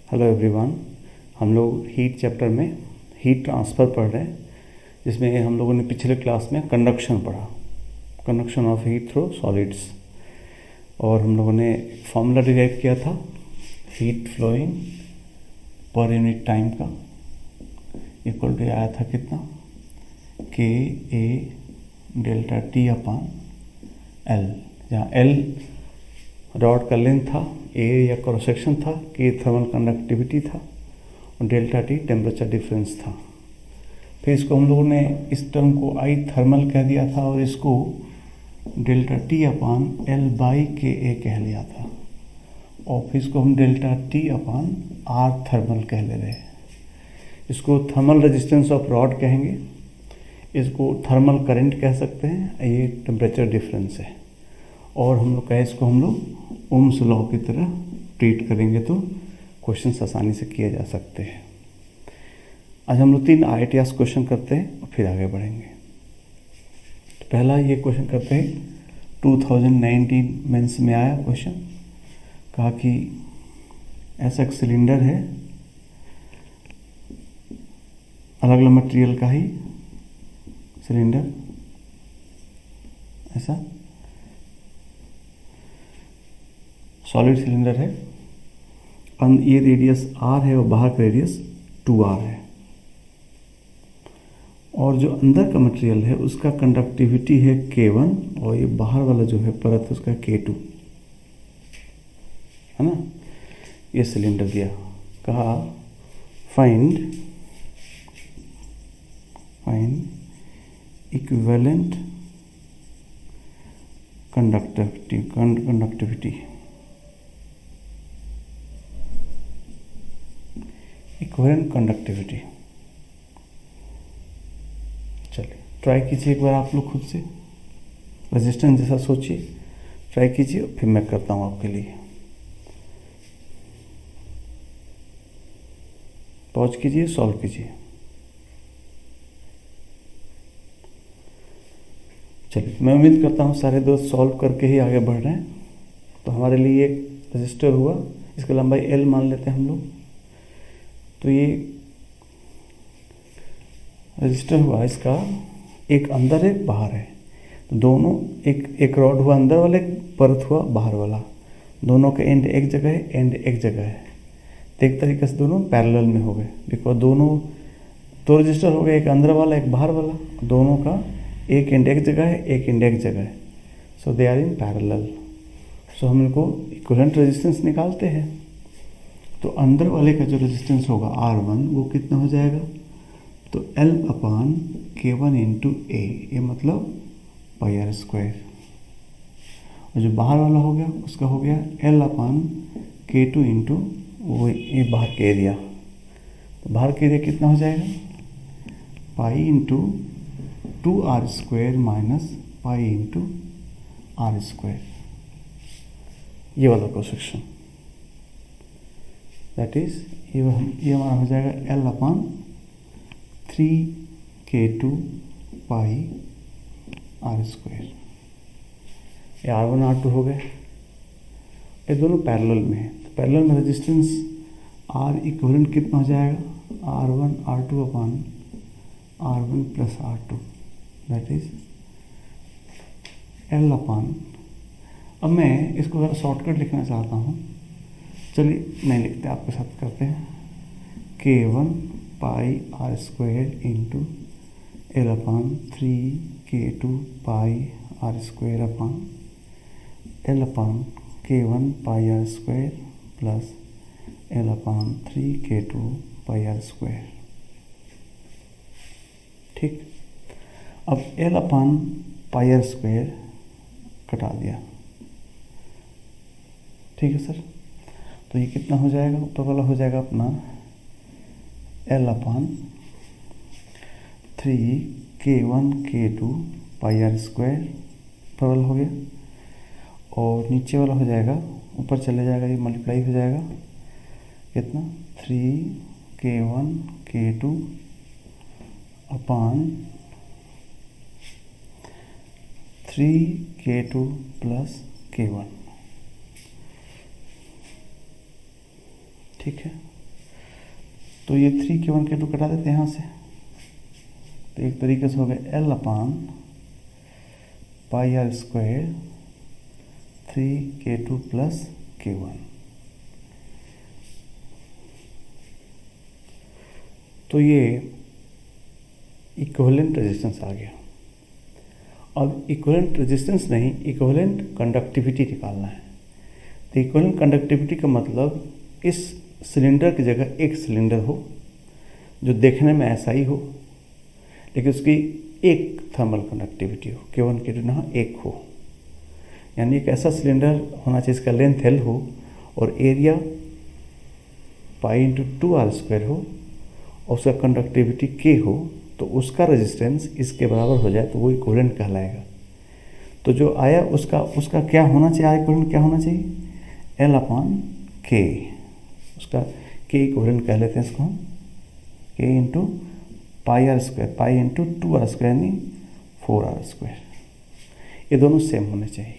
Hello everyone. हम लोग heat chapter में हीट ट्रांसफ़र पढ़ रहे हैं, जिसमें हम लोगों ने पिछले क्लास में कंडक्शन पढ़ा, conduction of heat through solids. और हम लोगों ने फॉर्मूला डिराइव किया था heat flowing per unit time का, इक्वल टू आया था कितना, K A delta T upon L, जहाँ एल रॉड का लेंथ था, ए या क्रॉस सेक्शन था, के थर्मल कंडक्टिविटी था और डेल्टा टी टेम्परेचर डिफरेंस था। फिर इसको हम लोगों ने इस टर्म को आई थर्मल कह दिया था और इसको delta T upon L by K A कह लिया था, और फिर इसको हम delta T upon R thermal कह ले रहे हैं। इसको थर्मल रेजिस्टेंस ऑफ रॉड कहेंगे, इसको थर्मल करंट कह सकते हैं, ये टेम्परेचर डिफरेंस है। और हम लोग कहें इसको हम लोग ओम्स लॉ की तरह ट्रीट करेंगे तो क्वेश्चंस आसानी से किए जा सकते हैं। आज हम लोग 3 IITS क्वेश्चन करते हैं और फिर आगे बढ़ेंगे। तो पहला ये क्वेश्चन करते हैं, 2019 मेंस में आया क्वेश्चन, कहा कि ऐसा एक सिलेंडर है, अलग अलग मटेरियल का ही सिलेंडर, ऐसा सॉलिड सिलेंडर है, ये रेडियस r है और बाहर का रेडियस 2r है, और जो अंदर का मटेरियल है उसका कंडक्टिविटी है K1 और ये बाहर वाला जो है परत उसका K2 है ना। ये सिलेंडर दिया, कहा find equivalent conductivity equivalent conductivity. चलिए ट्राई कीजिए एक बार आप लोग खुद से, रेजिस्टेंस जैसा सोचिए, ट्राई कीजिए, फिर मैं करता हूँ आपके लिए। पॉज कीजिए, सॉल्व कीजिए। चलिए मैं उम्मीद करता हूँ सारे दोस्त सॉल्व करके ही आगे बढ़ रहे हैं। तो हमारे लिए एक रजिस्टर हुआ, इसकी लंबाई L मान लेते हैं हम लोग। तो ये रजिस्टर हुआ, इसका एक अंदर एक बाहर है, तो दोनों एक रॉड हुआ अंदर वाला, एक परत हुआ बाहर वाला, दोनों का एंड एक जगह है, एंड एक जगह है। तो एक तरीके से दोनों पैरेलल में हो गए, बिकॉज दोनों दो रजिस्टर हो गए, एक अंदर वाला एक बाहर वाला, दोनों का एक एंड एक जगह है, एक एंड एक जगह है, सो दे आर इन पैरेलल। सो हम इनको इक्विवेलेंट रेजिस्टेंस निकालते हैं। तो अंदर वाले का जो रेजिस्टेंस होगा R1 वो कितना हो जाएगा, तो L अपान K1 इंटू ए, ये मतलब पाई आर स्क्वायर, और जो बाहर वाला हो गया उसका हो गया L अपान K2 इंटू वो ये बाहर का एरिया। तो बाहर का एरिया कितना हो जाएगा, pi into 2r square minus pi into R square, ये वाला क्रॉस सेक्शन, दैट इज ये हमारा हो जाएगा L upon 3K2 pi R square. ये R1 R2 हो गए, ये दोनों पैरेलल में है। तो पैरेलल में रेजिस्टेंस R इक्विवेलेंट कितना हो जाएगा, R1 R2 upon R1 plus R2, that is L अपान, अब मैं इसको ज़रा शॉर्टकट लिखना चाहता हूँ, चलिए नहीं लिखते, आपके साथ करते हैं, K1 pi R square into L upon 3K2 pi R square upon L upon K1 pi R square plus L upon 3K2 pi R square. ठीक, अब L upon pi R square कटा दिया, ठीक है सर। तो ये कितना हो जाएगा, ऊपर वाला हो जाएगा अपना L upon 3K1 K2 pi R square, ऊपर वाला हो गया, और नीचे वाला हो जाएगा, ऊपर चले जाएगा, ये मल्टीप्लाई हो जाएगा, कितना 3K1 K2 अपान 3K2 प्लस K1, ठीक है। तो ये 3k1 k2 कटा देते हैं यहाँ से, तो एक तरीके से हो गया L/πr² 3k2 + k1। तो ये इक्विवेलेंट रेजिस्टेंस आ गया। अब इक्विवेलेंट रेजिस्टेंस नहीं, इक्विवेलेंट कंडक्टिविटी निकालना है। तो इक्विवेलेंट कंडक्टिविटी का मतलब इस सिलेंडर की जगह एक सिलेंडर हो जो देखने में ऐसा ही हो, लेकिन उसकी एक थर्मल कंडक्टिविटी हो, k1 k2 ना एक हो। यानी एक ऐसा सिलेंडर होना चाहिए इसका लेंथ L हो और एरिया π×2r² हो और उसका कंडक्टिविटी K हो, तो उसका रेजिस्टेंस इसके बराबर हो जाए तो वो इक्विवेलेंट कहलाएगा। तो जो आया उसका क्या होना चाहिए, इक्विवेलेंट क्या होना चाहिए, L/K। उसका K इक्विवेलेंट कह लेते हैं इसको हम, K×πr², π×2r² यानी 4r²। ये दोनों सेम होने चाहिए।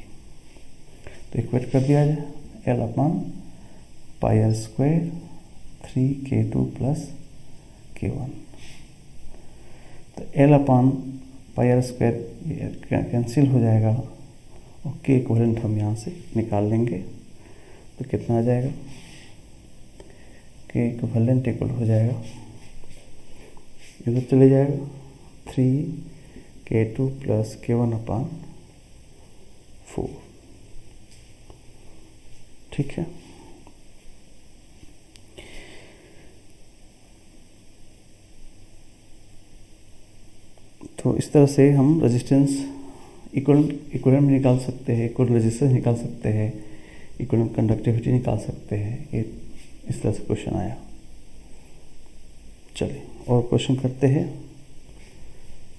तो इक्वेट कर दिया जाए, L/πr² 3k2 + k1। तो L/πr² कैंसिल हो जाएगा और K इक्विवेलेंट हम यहाँ से निकाल लेंगे। तो कितना आ जाएगा, K इक्विवेलेंट इक्वल हो जाएगा, इधर चले जाएगा 3k2 + k1/4। ठीक है। तो इस तरह से हम रेजिस्टेंस इक्विवेलेंट में निकाल सकते हैं, इक्वल रेजिस्टेंस निकाल सकते हैं, इक्विवेलेंट कंडक्टिविटी निकाल सकते हैं। ये इस तरह से क्वेश्चन आया। चलिए और क्वेश्चन करते हैं।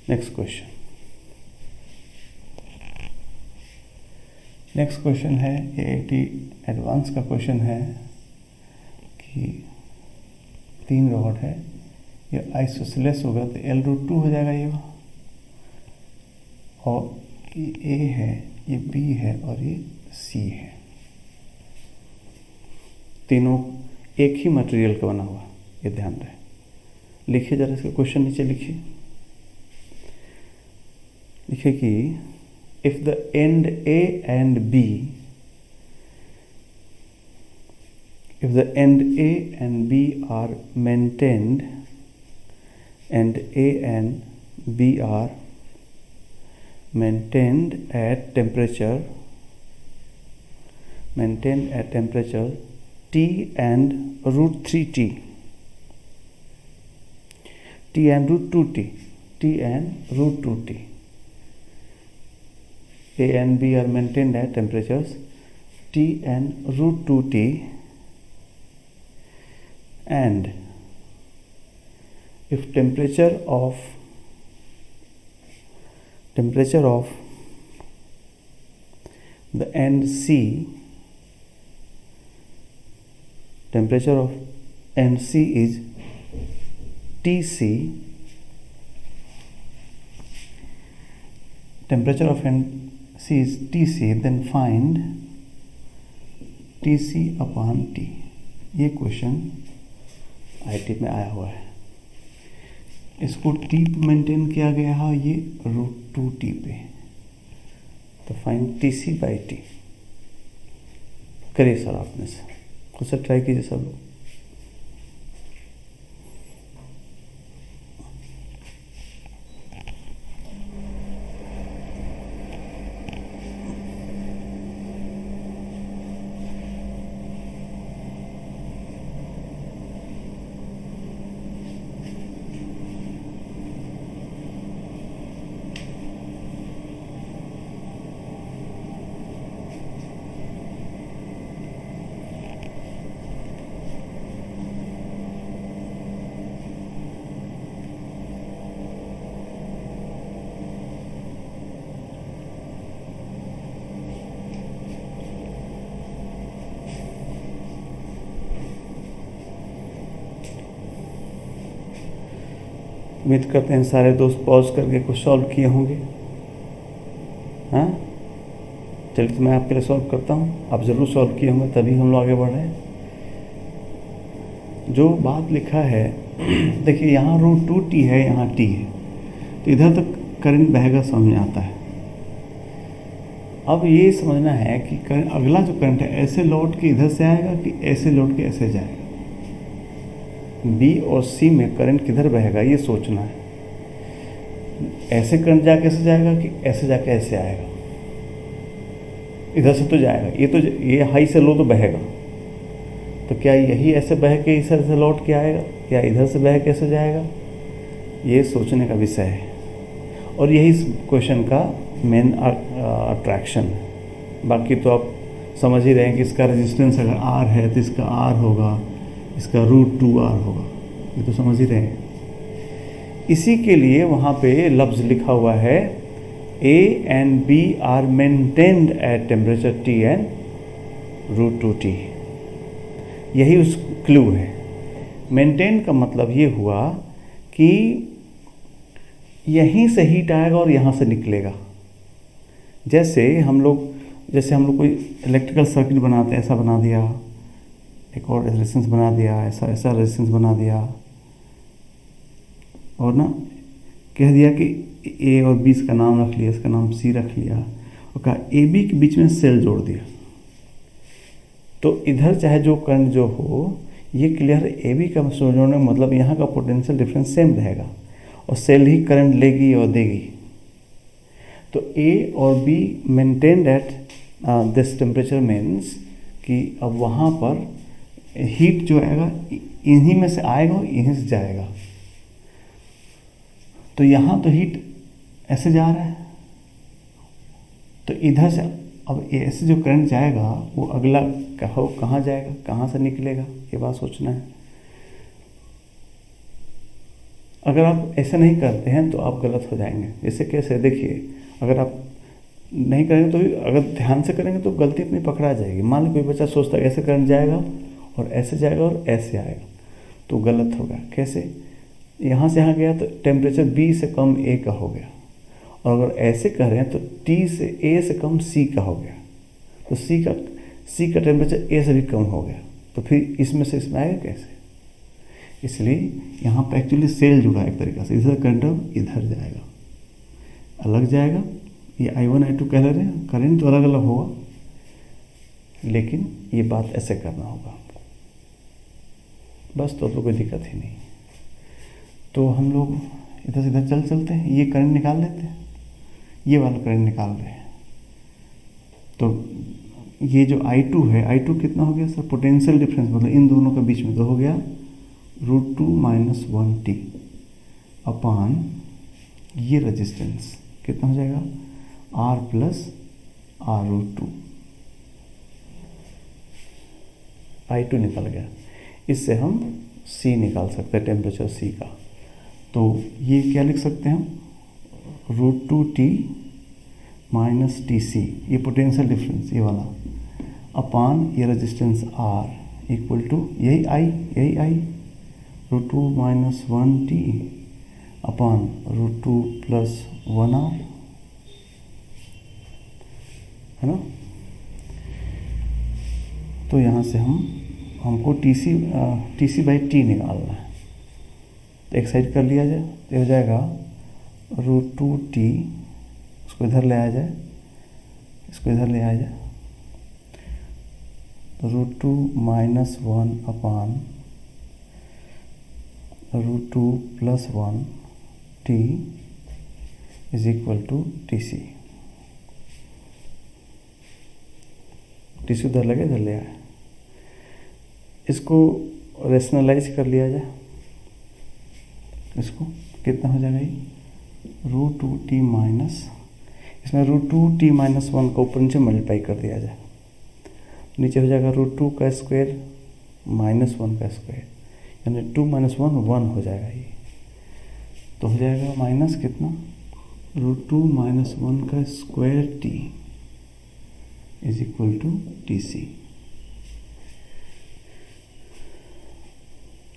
नेक्स्ट क्वेश्चन है AIT एडवांस का क्वेश्चन है कि 3 रॉड है, ये आइसोसेलेस होगा तो L√2 हो जाएगा ये, और ये A है, ये B है और ये C है। तीनों एक ही मटेरियल का बना हुआ, ये ध्यान रहे। लिखिए जरा इसका क्वेश्चन नीचे लिखिए कि if the end A and B are maintained and A and B are maintained at temperature T and √3T, T and √2T, A and B are maintained at temperatures T and √2T, and if temperature of the end C, is TC, then find TC/T। ये question IIT में आया हुआ है। इसको T पे maintain किया गया है, ये √2T पे। तो फाइंड TC/T। करिए सर, आपने से खुद से ट्राई कीजिए सब लोग। उम्मीद करते हैं सारे दोस्त पॉज करके कुछ सॉल्व किए होंगे। हाँ, चलिए तो मैं आपके लिए सॉल्व करता हूँ। आप ज़रूर सॉल्व किए होंगे, तभी हम लोग आगे बढ़ रहे हैं। जो बात लिखा है देखिए, यहाँ √2t है, यहाँ t है, तो इधर तक करंट बहेगा, समझ में आता है। अब ये समझना है कि करंट, अगला जो करंट है ऐसे लौट के इधर से आएगा कि ऐसे लौट के ऐसे जाएगा। बी और सी में करंट किधर बहेगा ये सोचना है। ऐसे करंट जाके ऐसे जाएगा कि ऐसे जाके ऐसे आएगा। इधर से तो जाएगा, ये हाई से लो तो बहेगा, तो क्या यही ऐसे बह के इधर से लौट के आएगा, या इधर से बह के ऐसे जाएगा? ये सोचने का विषय है, और यही इस क्वेश्चन का मेन अट्रैक्शन है। बाकी तो आप समझ ही रहे हैं कि इसका रेजिस्टेंस अगर R है तो इसका R होगा, इसका √2R होगा, ये तो समझ ही रहे हैं। इसी के लिए वहाँ पे लफ्ज़ लिखा हुआ है A and B are maintained at temperature T and √2T। यही उस क्लू है। मेंटेन का मतलब ये हुआ कि यहीं से हीट आएगा और यहाँ से निकलेगा। जैसे हम लोग कोई इलेक्ट्रिकल सर्किट बनाते हैं, ऐसा बना दिया, एक और रेजिस्टेंस बना दिया, ऐसा रेजिस्टेंस बना दिया, और ना कह दिया कि ए और बी इसका नाम रख लिया, इसका नाम सी रख लिया, और कहा ए बी के बीच में सेल जोड़ दिया। तो इधर चाहे जो करंट जो हो, ये क्लियर ए बी का जोड़ने का मतलब यहाँ का पोटेंशियल डिफरेंस सेम रहेगा, और सेल ही करंट लेगी और देगी। तो ए और be maintained at this temperature means कि अब वहाँ पर हीट जो आएगा इन्हीं में से आएगा और यहीं से जाएगा। तो यहाँ तो हीट ऐसे जा रहा है, तो इधर से अब ऐसे जो करंट जाएगा वो अगला कहाँ जाएगा, कहाँ से निकलेगा, ये बात सोचना है। अगर आप ऐसे नहीं करते हैं तो आप गलत हो जाएंगे। जैसे कैसे, देखिए, अगर आप नहीं करेंगे तो भी, अगर ध्यान से करेंगे तो गलती अपनी पकड़ा जाएगी। मान लो कोई बच्चा सोचता है ऐसे करंट जाएगा और ऐसे जाएगा और ऐसे आएगा, तो गलत होगा। कैसे, यहाँ से यहाँ गया तो टेम्परेचर B से कम A का हो गया, और अगर ऐसे कर रहे हैं तो T से A से कम C का हो गया, तो C का टेम्परेचर A से भी कम हो गया, तो फिर इसमें से इसमें आएगा कैसे? इसलिए यहाँ पर एक्चुअली सेल जुड़ा है एक तरीक़ा से, इधर करंट इधर जाएगा, अलग जाएगा। ये I1 I2 कह रहे हैं, करंट तो अलग अलग होगा, लेकिन ये बात ऐसे करना होगा बस, तो कोई दिक्कत ही नहीं। तो हम लोग इधर से इधर चलते हैं, ये करंट निकाल लेते हैं, ये वाला करंट निकाल रहे हैं। तो ये जो I2 है, I2 कितना हो गया सर? पोटेंशियल डिफरेंस मतलब इन दोनों के बीच में तो हो गया √2 - 1T अपान ये रेजिस्टेंस कितना हो जाएगा? R + R√2। I2 निकल गया। इससे हम C निकाल सकते हैं, टेम्परेचर C का। तो ये क्या लिख सकते हैं हम? √2T - TC, ये पोटेंशियल डिफरेंस ये वाला, अपान ये रेजिस्टेंस R इक्वल टू यही I √2 - 1T अपान √2 + 1R, है ना। तो यहाँ से हमको TC/T निकालना है। तो एक साइड कर लिया जाए तो हो जाएगा √2T, इसको इधर ले आया जाए, इसको इधर ले आया जाए, तो √2 - 1 upon √2 + 1T is equal to TC। TC उधर लगे, इधर ले आए, इसको रेशनलाइज कर लिया जाए, इसको कितना हो जाएगा? ये √2T माइनस, इसमें √2T - 1 का ऊपर नीचे मल्टीप्लाई कर दिया जाए, नीचे हो जाएगा √2 का स्क्वायर -1 का स्क्वायर, यानी 2 - 1 1 हो जाएगा। ये तो हो जाएगा माइनस कितना? √2 - 1 का square T is equal to TC।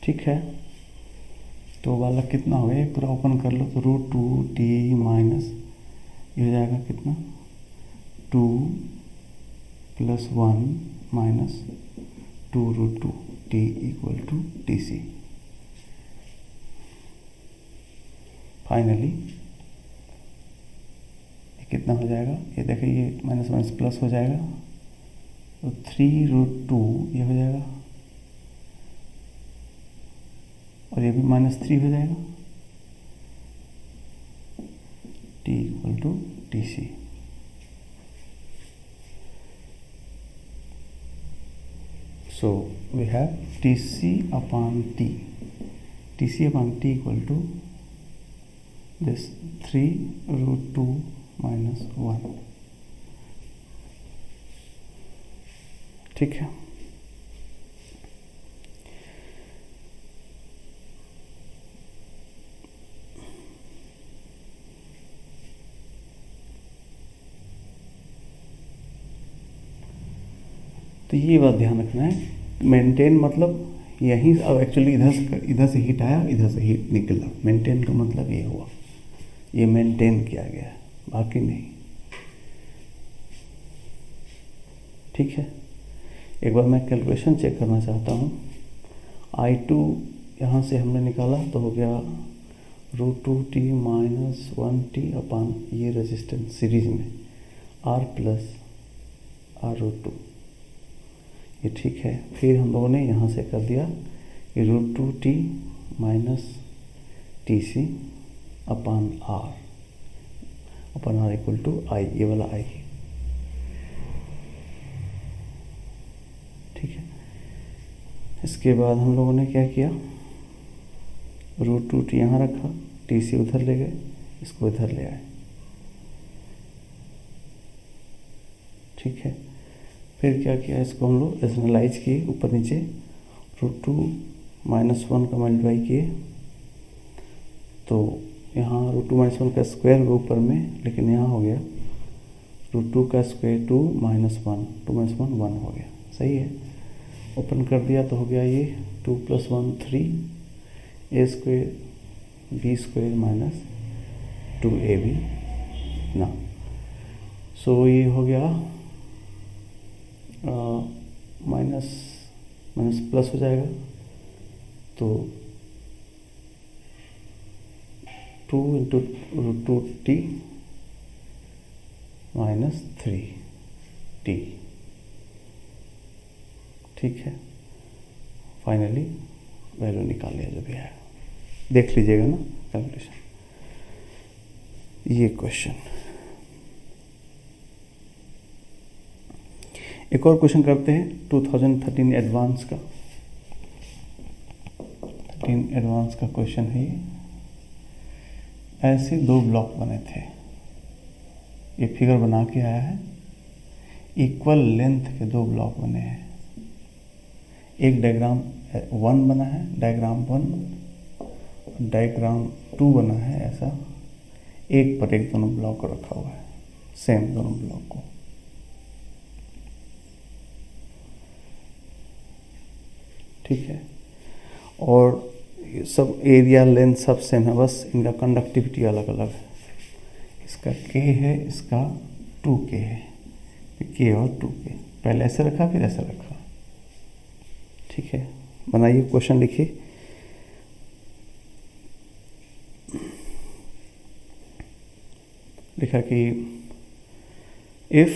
ठीक है, तो वाला कितना हो गया? पूरा ओपन कर लो, तो √2T माइनस ये हो जाएगा कितना? 2 + 1 - 2 √2T equal to TC. Finally कितना हो जाएगा, ये देखिए ये माइनस माइनस प्लस हो जाएगा, तो 3√2 ये हो जाएगा, और ये भी -3 हो जाएगा, T = TC. So we have TC/T. TC/T = this 3√2 - 1. ठीक है. तो ये बात ध्यान रखना है, मेंटेन मतलब यहीं, अब एक्चुअली इधर से हीट आया, इधर से हीट निकला, मेंटेन का मतलब ये हुआ, ये मेंटेन किया गया, बाकी नहीं. ठीक है. एक बार मैं कैलकुलेशन चेक करना चाहता हूँ. I2 यहाँ से हमने निकाला तो हो गया √2T - 1T अपान ये रेजिस्टेंस सीरीज में R + R√2. ये ठीक है. फिर हम लोगों ने यहाँ से कर दिया कि √2T - TC upon R = I, ये वाला I. ठीक है. इसके बाद हम लोगों ने क्या किया, √2T यहाँ रखा, TC उधर ले गए, इसको इधर ले आए. ठीक है. फिर क्या किया, इसको हम लोग रेशनलाइज किए, ऊपर नीचे √2 - 1 का मल्टीप्लाई किए, तो यहाँ √2 - 1 का स्क्वायर ऊपर में, लेकिन यहाँ हो गया √2 का स्क्वायर 2 - 1, 2 - 1 1 हो गया. सही है. ओपन कर दिया तो हो गया ये 2 + 1 3, a² b² - 2ab ना. सो ये हो गया माइनस माइनस प्लस हो जाएगा, तो 2 × √2T - 3T. ठीक है. फाइनली वैल्यू निकाल लिया जो भी है. देख लीजिएगा ना कैलकुलेशन. ये क्वेश्चन, एक और क्वेश्चन करते हैं 2013 एडवांस का. 13 एडवांस का क्वेश्चन है ये. ऐसे 2 ब्लॉक बने थे, ये फिगर बना के आया है. इक्वल लेंथ के 2 ब्लॉक बने हैं. एक डायग्राम 1 बना है, डायग्राम 1, डायग्राम 2 बना है. ऐसा एक पर एक दोनों ब्लॉक रखा हुआ है, सेम दोनों ब्लॉक को. ठीक है. और सब एरिया लेंथ सब सेम है, बस इनका कंडक्टिविटी अलग अलग है. इसका K है, इसका 2K है. K और 2K पहले ऐसे रखा, फिर ऐसे रखा. ठीक है. बनाइए, क्वेश्चन लिखिए. लिखा कि if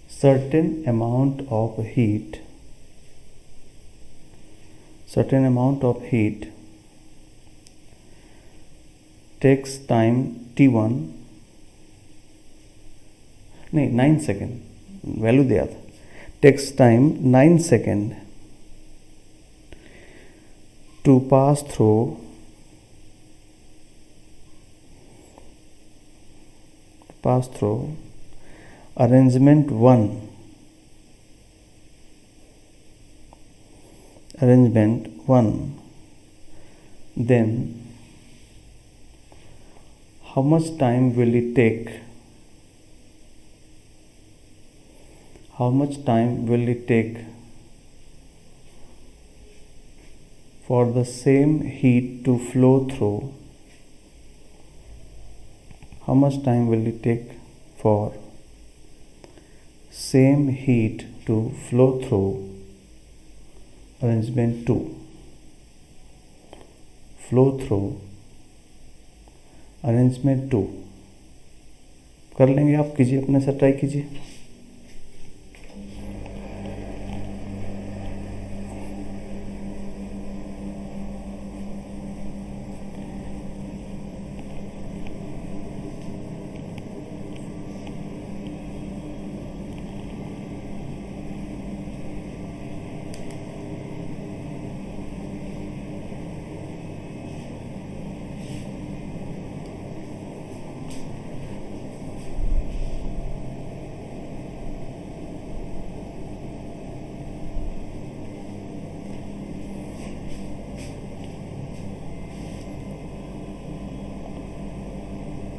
certain amount of heat takes time t1, नहीं 9 सेकेंड, वैल्यू दिया था, takes time 9 second to pass through arrangement 1, then how much time will it take for the same heat to flow through? How much time will it take for same heat to flow through arrangement 2, flow through arrangement 2 कर लेंगे आप, कीजिए अपने से, try कीजिए।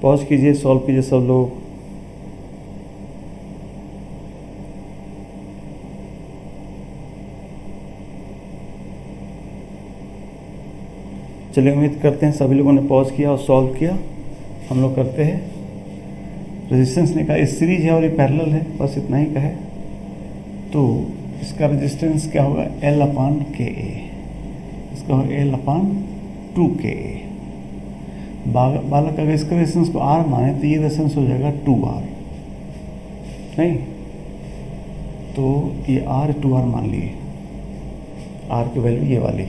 Pause कीजिए, solve कीजिए सब लोग। चलिए, उम्मीद करते हैं सभी लोगों ने पॉज किया और सॉल्व किया। हम लोग करते हैं। रेजिस्टेंस ने कहा इस सीरीज है और ये पैरेलल है, बस इतना ही कहे तो इसका रेजिस्टेंस क्या होगा, L/Ka। इसका होगा L/2Ka। बालक अगर इसका रेजिस्टेंस को R माने तो ये रेजिस्टेंस हो जाएगा 2R, नहीं तो ये R 2R मान लिए, R की वैल्यू ये वाली।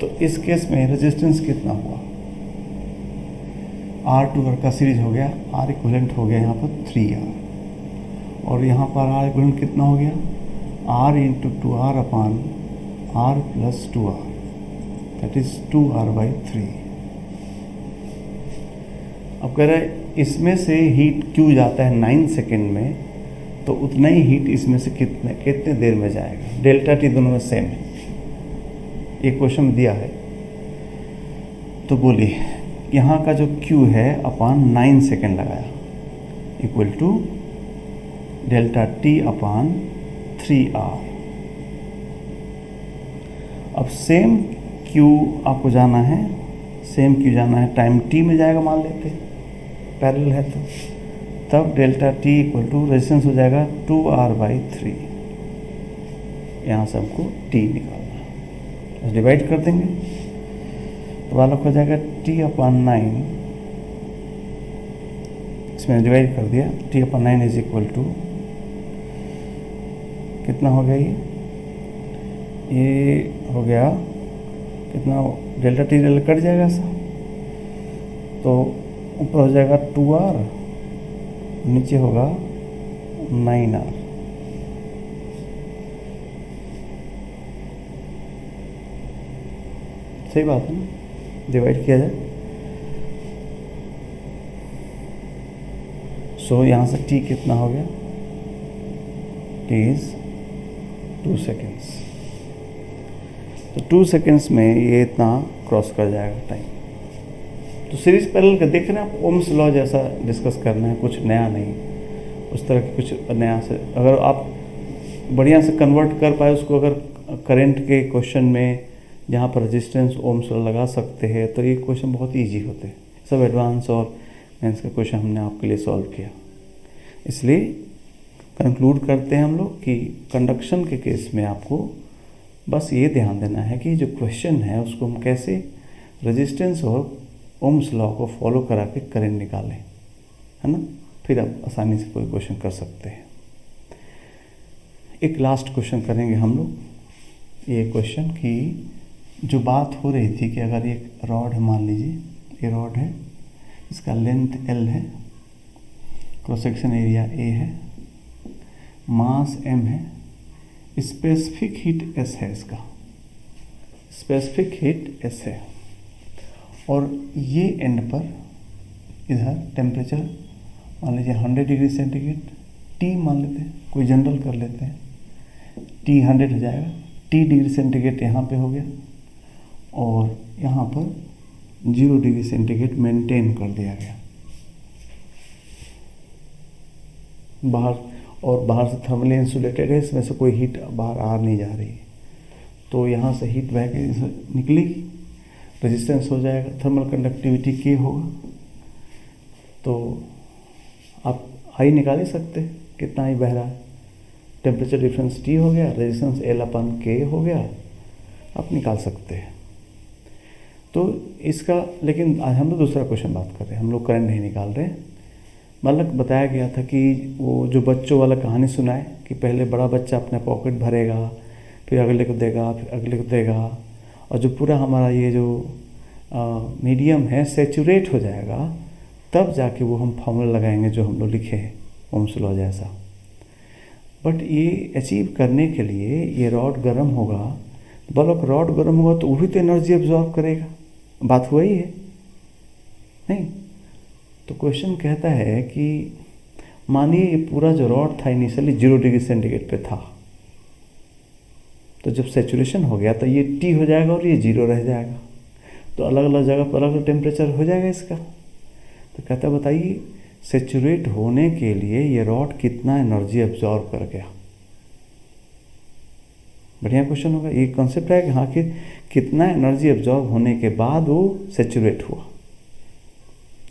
तो इस केस में रेजिस्टेंस कितना हुआ, R 2R का सीरीज हो गया, R इक्विवेलेंट हो गया यहाँ पर 3R, और यहाँ पर R इक्विवेलेंट कितना हो गया, R × 2R/R + 2R, that is 2R/3। अब कह रहा है इसमें से हीट क्यू जाता है 9 सेकेंड में, तो उतना ही हीट इसमें से कितने देर में जाएगा। डेल्टा टी दोनों में सेम है, ये क्वेश्चन दिया है। तो बोलिए यहाँ का जो क्यू है अपान 9 सेकेंड लगाया इक्वल टू डेल्टा टी अपान 3R। अब सेम क्यू आपको जाना है, सेम क्यू जाना है, टाइम टी में जाएगा मान लेते हैं, पैरेलल है तो तब delta T equal to resistance हो जाएगा 2R/3। यहाँ से हमको टी निकालना है, बस डिवाइड कर देंगे तो वाला हो जाएगा T/9। इसमें डिवाइड कर दिया, T/9 इज इक्वल टू कितना हो गया, ये हो गया कितना, डेल्टा टी कट जाएगा ऐसा, तो ऊपर हो जाएगा 2R, नीचे होगा 9R। सही बात है ना, डिवाइड किया जाए। सो यहाँ से t कितना हो गया, t इज 2 सेकेंड्स। तो 2 सेकेंड्स में ये इतना क्रॉस कर जाएगा टाइम। तो सीरीज पैरेलल का देख रहे हैं आप, ओम्स लॉ जैसा डिस्कस करना है, कुछ नया नहीं, उस तरह की कुछ नया से अगर आप बढ़िया से कन्वर्ट कर पाए उसको, अगर करंट के क्वेश्चन में जहाँ पर रेजिस्टेंस ओम्स लॉ लगा सकते हैं तो ये क्वेश्चन बहुत इजी होते हैं। सब एडवांस और मेंस का क्वेश्चन हमने आपके लिए सॉल्व किया। इसलिए कंक्लूड करते हैं हम लोग कि कंडक्शन के केस में आपको बस ये ध्यान देना है कि जो क्वेश्चन है उसको हम कैसे रेजिस्टेंस और ओम्स लॉ को फॉलो करा के करंट निकालें, है ना, फिर आप आसानी से कोई क्वेश्चन कर सकते हैं। एक लास्ट क्वेश्चन करेंगे हम लोग, ये क्वेश्चन की जो बात हो रही थी कि अगर एक रॉड है, मान लीजिए ये रॉड है, इसका लेंथ L है, क्रॉस सेक्शन एरिया A है, मास M है, स्पेसिफिक हीट S है, इसका स्पेसिफिक हीट S है, और ये एंड पर इधर टेम्परेचर मान लीजिए 100 डिग्री सेंटीग्रेड, T मान लेते हैं, कोई जनरल कर लेते हैं, T 100 हो जाएगा, T डिग्री सेंटीग्रेड यहाँ पे हो गया, और यहाँ पर 0 डिग्री सेंटीग्रेड मेंटेन कर दिया गया बाहर, और बाहर से थर्मली इंसुलेटेड है, इसमें से कोई हीट बाहर आ नहीं जा रही, तो यहाँ से हीट बह के निकलेगी, रेजिस्टेंस हो जाएगा, थर्मल कंडक्टिविटी K होगा। तो आप आई निकाल ही सकते हैं, कितना आई बह रहा है, टेम्परेचर डिफरेंस T हो गया, रेजिस्टेंस L/K हो गया, आप निकाल सकते हैं। तो इसका, लेकिन आज हम लोग दूसरा क्वेश्चन बात कर रहे हैं, हम लोग करंट नहीं निकाल रहे हैं। मतलब बताया गया था कि वो जो बच्चों वाला कहानी सुनाए कि पहले बड़ा बच्चा अपना पॉकेट भरेगा, फिर अगले को देगा, फिर अगले को देगा, और जो पूरा हमारा ये जो मीडियम है सेचुरेट हो जाएगा, तब जाके वो हम फॉर्मूला लगाएंगे जो हम लोग लिखे हैं ओम्स लॉ जैसा। बट ये अचीव करने के लिए ये रॉड गर्म होगा, बल्कि रॉड गर्म होगा तो वो भी तो एनर्जी एब्जॉर्ब करेगा, बात हुआ ही है नहीं। तो क्वेश्चन कहता है कि मानिए ये पूरा जो रॉड था इनिशियली 0 डिग्री सेंटीग्रेड पे था, तो जब सेचुरेशन हो गया तो ये T हो जाएगा और ये 0 रह जाएगा, तो अलग अलग जगह पर अलग अलग टेम्परेचर हो जाएगा इसका। तो कहता बताइए सेचुरेट होने के लिए ये रॉड कितना एनर्जी एब्जॉर्ब कर गया। बढ़िया क्वेश्चन होगा, ये कॉन्सेप्ट है कि हाँ कि कितना एनर्जी एब्जॉर्ब होने के बाद वो सेचुरेट हुआ।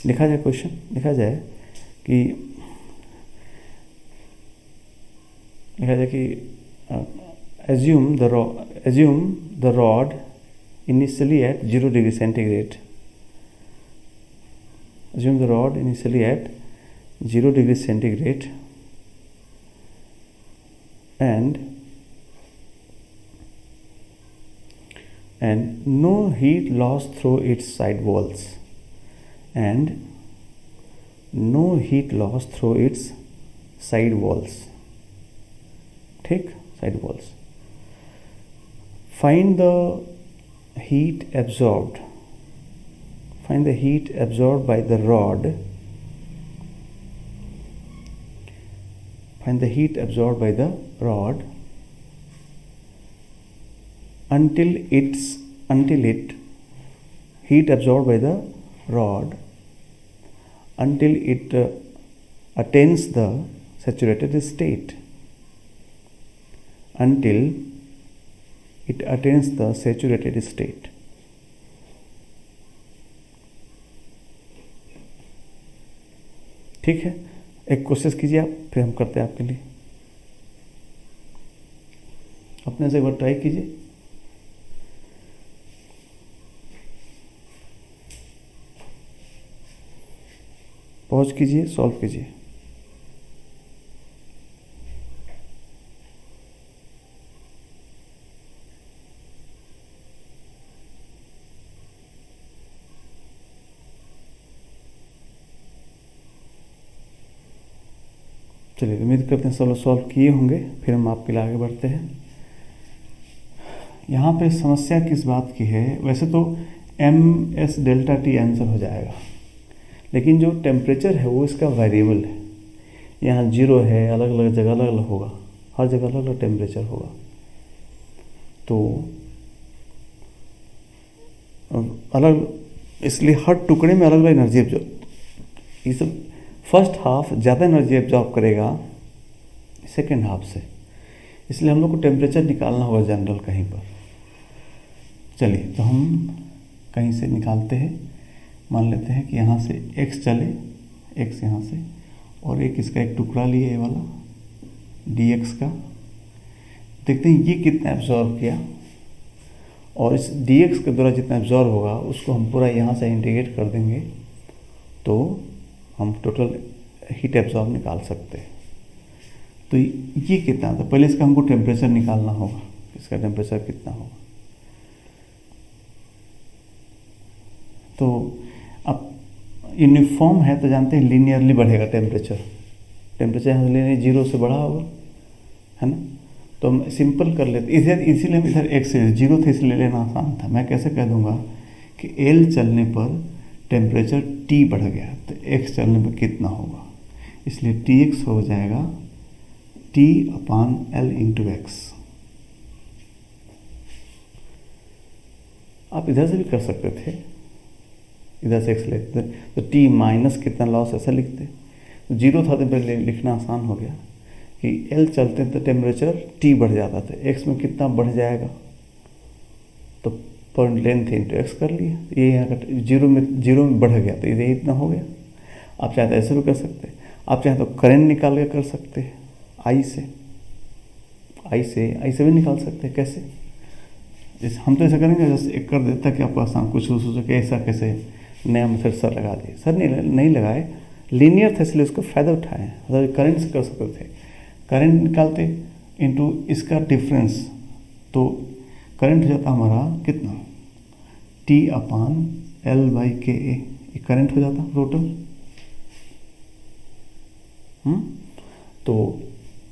लिखा जाए क्वेश्चन, लिखा जाए कि assume the rod initially at 0 degree centigrade. Assume the rod initially at 0 degree centigrade and no heat loss through its side walls. And no heat loss through its side walls. ठीक, side walls. Find the heat absorbed. Find the heat absorbed by the rod. Find the heat absorbed by the rod until it heat absorbed by the rod until it attains the saturated state. Until it attains the saturated state. ठीक है, एक कोशिश कीजिए आप, फिर हम करते हैं आपके लिए। अपने से एक बार ट्राई कीजिए। पॉज कीजिए, सॉल्व कीजिए। चलिए, उम्मीद करते हैं सब लोग सॉल्व किए होंगे, फिर हम आपके लिए आगे बढ़ते हैं। यहाँ पे समस्या किस बात की है, वैसे तो ms डेल्टा T आंसर हो जाएगा, लेकिन जो टेम्परेचर है वो इसका वेरिएबल है। यहाँ 0 है, अलग अलग जगह अलग अलग होगा, हर जगह अलग अलग टेम्परेचर होगा। तो अलग, इसलिए हर टुकड़े में अलग अलग एनर्जी एब्जॉर्ब, ये सब फर्स्ट हाफ ज़्यादा एनर्जी एब्जॉर्ब करेगा सेकेंड हाफ से, इसलिए हम लोग को टेम्परेचर निकालना होगा जनरल कहीं पर। चलिए, तो हम कहीं से निकालते हैं। मान लेते हैं कि यहाँ से x चले, x यहाँ से, और एक इसका एक टुकड़ा लिए ये वाला dx का, देखते हैं ये कितना एब्जॉर्ब किया, और इस dx के द्वारा जितना एब्जॉर्ब होगा उसको हम पूरा यहाँ से इंटीग्रेट कर देंगे, तो हम टोटल हीट एब्जॉर्ब निकाल सकते हैं। तो ये कितना था, पहले इसका हमको टेम्परेचर निकालना होगा, इसका टेम्परेचर कितना होगा। तो अब यूनिफॉर्म है तो जानते हैं लीनियरली बढ़ेगा टेम्परेचर, टेम्परेचर यहाँ से 0 से बढ़ा होगा, है ना। तो हम सिंपल कर लेते इधर, इसीलिए हम इधर x से 0 थे इसलिए लेना आसान था। मैं कैसे कह दूंगा कि L चलने पर टेम्परेचर T बढ़ गया, तो x चलने पर कितना होगा, इसलिए Tx हो जाएगा T/L इंटू x। आप इधर से भी कर सकते थे, इधर से x लेते तो T माइनस कितना लॉस ऐसा लिखते, तो 0 था तो पहले लिखना आसान हो गया कि L चलते तो टेम्परेचर T बढ़ जाता था, x में कितना बढ़ जाएगा, तो पर लेंथ इंटू x कर लिया, ये यहाँ का 0 में बढ़ गया तो ये इतना हो गया। आप चाहे तो ऐसे भी कर सकते हैं। आप चाहें तो करंट निकाल के कर सकते हैं, आई से भी निकाल सकते हैं। कैसे? जैसे हम तो ऐसा करेंगे, जैसे एक कर देता कि आपको आसान कुछ सोचो कि ऐसा कैसे नया मेथड सर लगा दिए। सर नहीं लगाए, लीनियर था इसलिए उसका फ़ायदा उठाए। मतलब करंट से कर सकते थे, करंट निकालते इनटू इसका डिफरेंस, तो करंट हो जाता हमारा कितना, T/L/Ka, ये करंट हो जाता टोटल। तो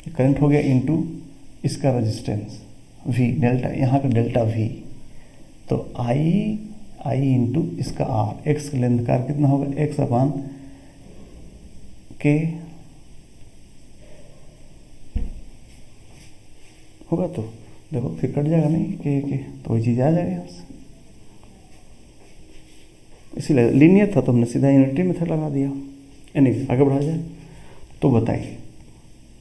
करंट हो गया इनटू इसका रेजिस्टेंस V, डेल्टा, यहाँ का डेल्टा V, तो I इंटू इसका R, X लेंथ का कितना होगा, X/K होगा। तो देखो फिर कट जाएगा नहीं के तो वही चीज़ आ जाएगा यहाँ से। इसीलिए लीनियर था तो हमने सीधा यूनिटी मेथड लगा दिया। यानी आगे बढ़ा जाए तो बताइए,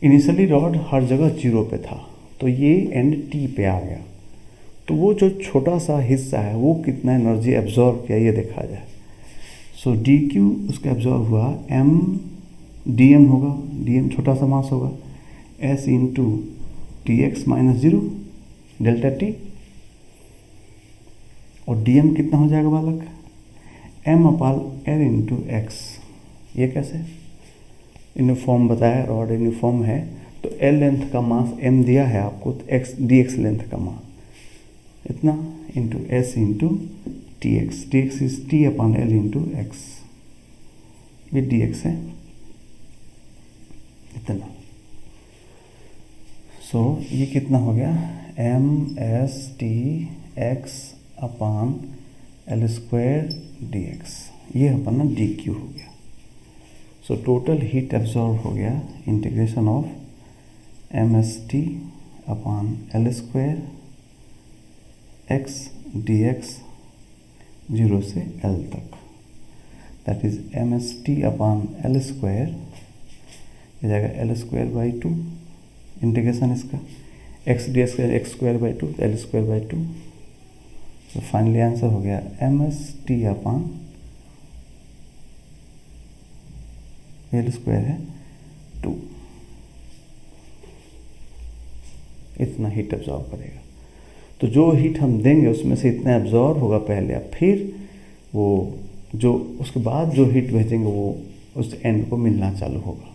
इनिशियली रॉड हर जगह 0 पे था, तो ये एंड T पे आ गया, तो वो जो छोटा सा हिस्सा है वो कितना एनर्जी एब्जॉर्ब किया ये देखा जाए। सो dq उसका एब्जॉर्ब हुआ, dm होगा, dm छोटा सा मास होगा, s into Tx - 0 delta T, और dm कितना हो जाएगा बालक, m/L इंटू x। ये कैसे? यूनिफॉर्म बताया, रॉड यूनिफॉर्म है, तो L लेंथ का मास m दिया है आपको, तो x dx लेंथ का मास इतना into s into Tx, Tx is T/L into x, ये dx है इतना। सो ये कितना हो गया, mS/T/L² dx, ये अपना dq हो गया। सो टोटल हीट एब्जॉर्ब हो गया integration of mS/T/L² x dx 0 से L तक, दैट इज mS/T/L² ये जाएगा L²/2 इंटीग्रेशन इसका, x dx का x²/2 L²/2। तो फाइनली आंसर हो गया mS/T/L² है 2, इतना हीट एब्जॉर्ब करेगा। तो जो हीट हम देंगे उसमें से इतना एब्जॉर्ब होगा पहले, अब फिर वो जो उसके बाद जो हीट भेजेंगे वो उस एंड को मिलना चालू होगा।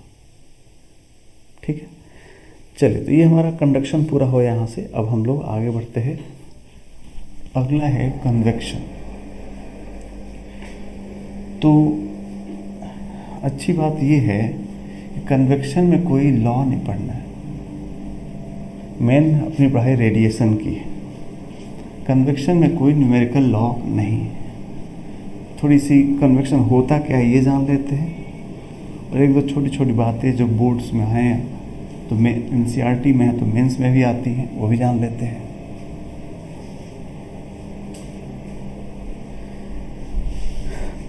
ठीक है, चलिए, तो ये हमारा कंडक्शन पूरा हो यहाँ से। अब हम लोग आगे बढ़ते हैं, अगला है कन्वेक्शन। तो अच्छी बात ये है कि कन्वेक्शन में कोई लॉ नहीं पढ़ना है, मेन अपनी पढ़ाई रेडिएशन की है। कन्वेक्शन में कोई न्यूमेरिकल लॉ नहीं है, थोड़ी सी कन्वेक्शन होता क्या है ये जान लेते हैं, और एक दो छोटी छोटी बातें जो बोर्ड्स में आए हैं, तो NCERT में है तो मेंस में भी आती हैं, वो भी जान लेते हैं।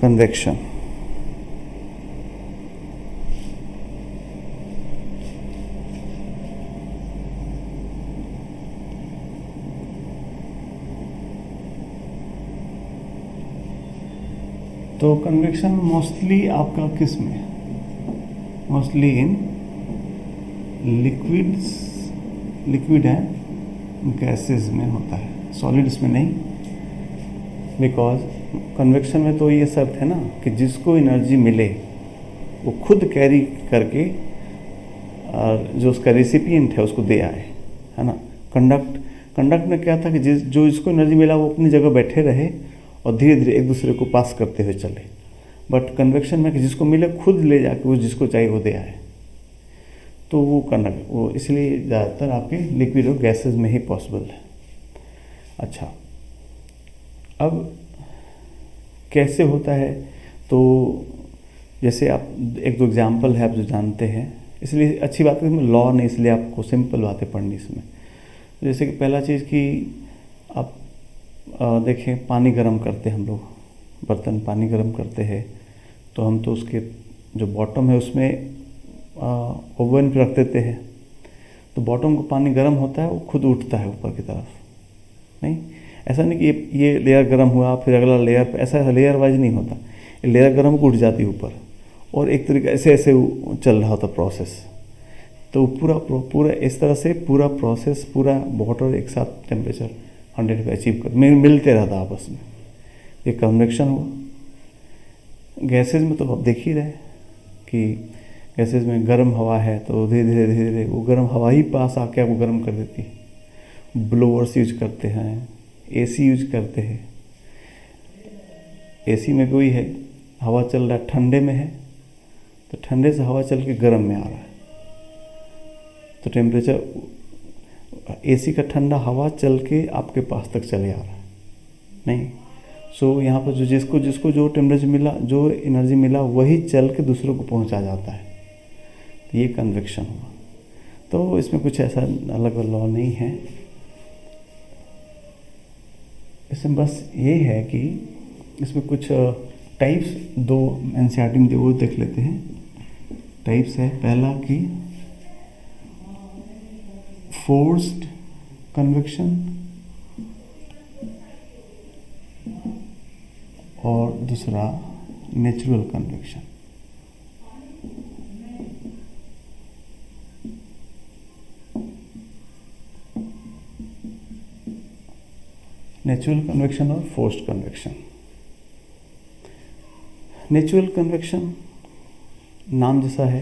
कन्वेक्शन, तो कन्वेक्शन मोस्टली आपका किस में, mostly in liquid and gases में होता है, सॉलिड्स में नहीं। बिकॉज कन्वेक्शन में तो ये शर्त है ना कि जिसको एनर्जी मिले वो खुद कैरी करके और जो उसका रेसिपिएंट है उसको दे आए, है ना। कंडक्ट में क्या था कि जिसको एनर्जी मिला वो अपनी जगह बैठे रहे और धीरे धीरे एक दूसरे को पास करते हुए चले। बट कन्वेक्शन में कि जिसको मिले खुद ले जाके वो जिसको चाहिए वो दे आए, तो वो इसलिए ज़्यादातर आपके लिक्विड और गैसेस में ही पॉसिबल है। अच्छा, अब कैसे होता है, तो जैसे आप एक दो एग्जाम्पल है आप जो जानते हैं, इसलिए अच्छी बात है, लॉ नहीं, इसलिए आपको सिंपल बातें पढ़नी इसमें। जैसे कि पहला चीज़ कि आप देखें, पानी गर्म करते हैं हम लोग, बर्तन पानी गर्म करते हैं, तो हम तो उसके जो बॉटम है उसमें ओवन पे रख देते हैं, तो बॉटम को पानी गर्म होता है वो खुद उठता है ऊपर की तरफ। नहीं, ऐसा नहीं कि ये लेयर गर्म हुआ फिर अगला लेयर पे, ऐसा लेयर वाइज नहीं होता, ये लेयर गर्म को उठ जाती है ऊपर, और एक तरीके ऐसे ऐसे चल रहा होता प्रोसेस। तो पूरा इस तरह से पूरा प्रोसेस, पूरा वाटर एक साथ टेम्परेचर 100 पे अचीव कर मिलते रहता आपस में। ये कन्वेक्शन हुआ। गैसेज में तो आप देख ही रहे कि गैसेज में गर्म हवा है तो धीरे धीरे वो गर्म हवा ही पास आके आपको गर्म कर देती है। ब्लोअर्स यूज करते हैं, एसी यूज करते हैं। एसी में कोई है, हवा चल रहा है, ठंडे में है तो ठंडे से हवा चल के गर्म में आ रहा है, तो टेम्परेचर एसी का ठंडा हवा चल के आपके पास तक चले आ रहा है नहीं। सो यहाँ पर जो जिसको जो टेम्परेचर मिला, जो एनर्जी मिला, वही चल के दूसरों को पहुँचा जाता है। तो ये कन्वेक्शन हुआ। तो इसमें कुछ ऐसा अलग लॉ नहीं है, इसमें बस ये है कि इसमें कुछ टाइप्स दो एनसीईआरटी में वो देख लेते हैं। टाइप्स है, पहला कि फोर्स्ड कन्वेक्शन और दूसरा नेचुरल कन्वेक्शन। नेचुरल कन्वेक्शन और फोर्स्ड कन्वेक्शन। नेचुरल कन्वेक्शन नाम जैसा है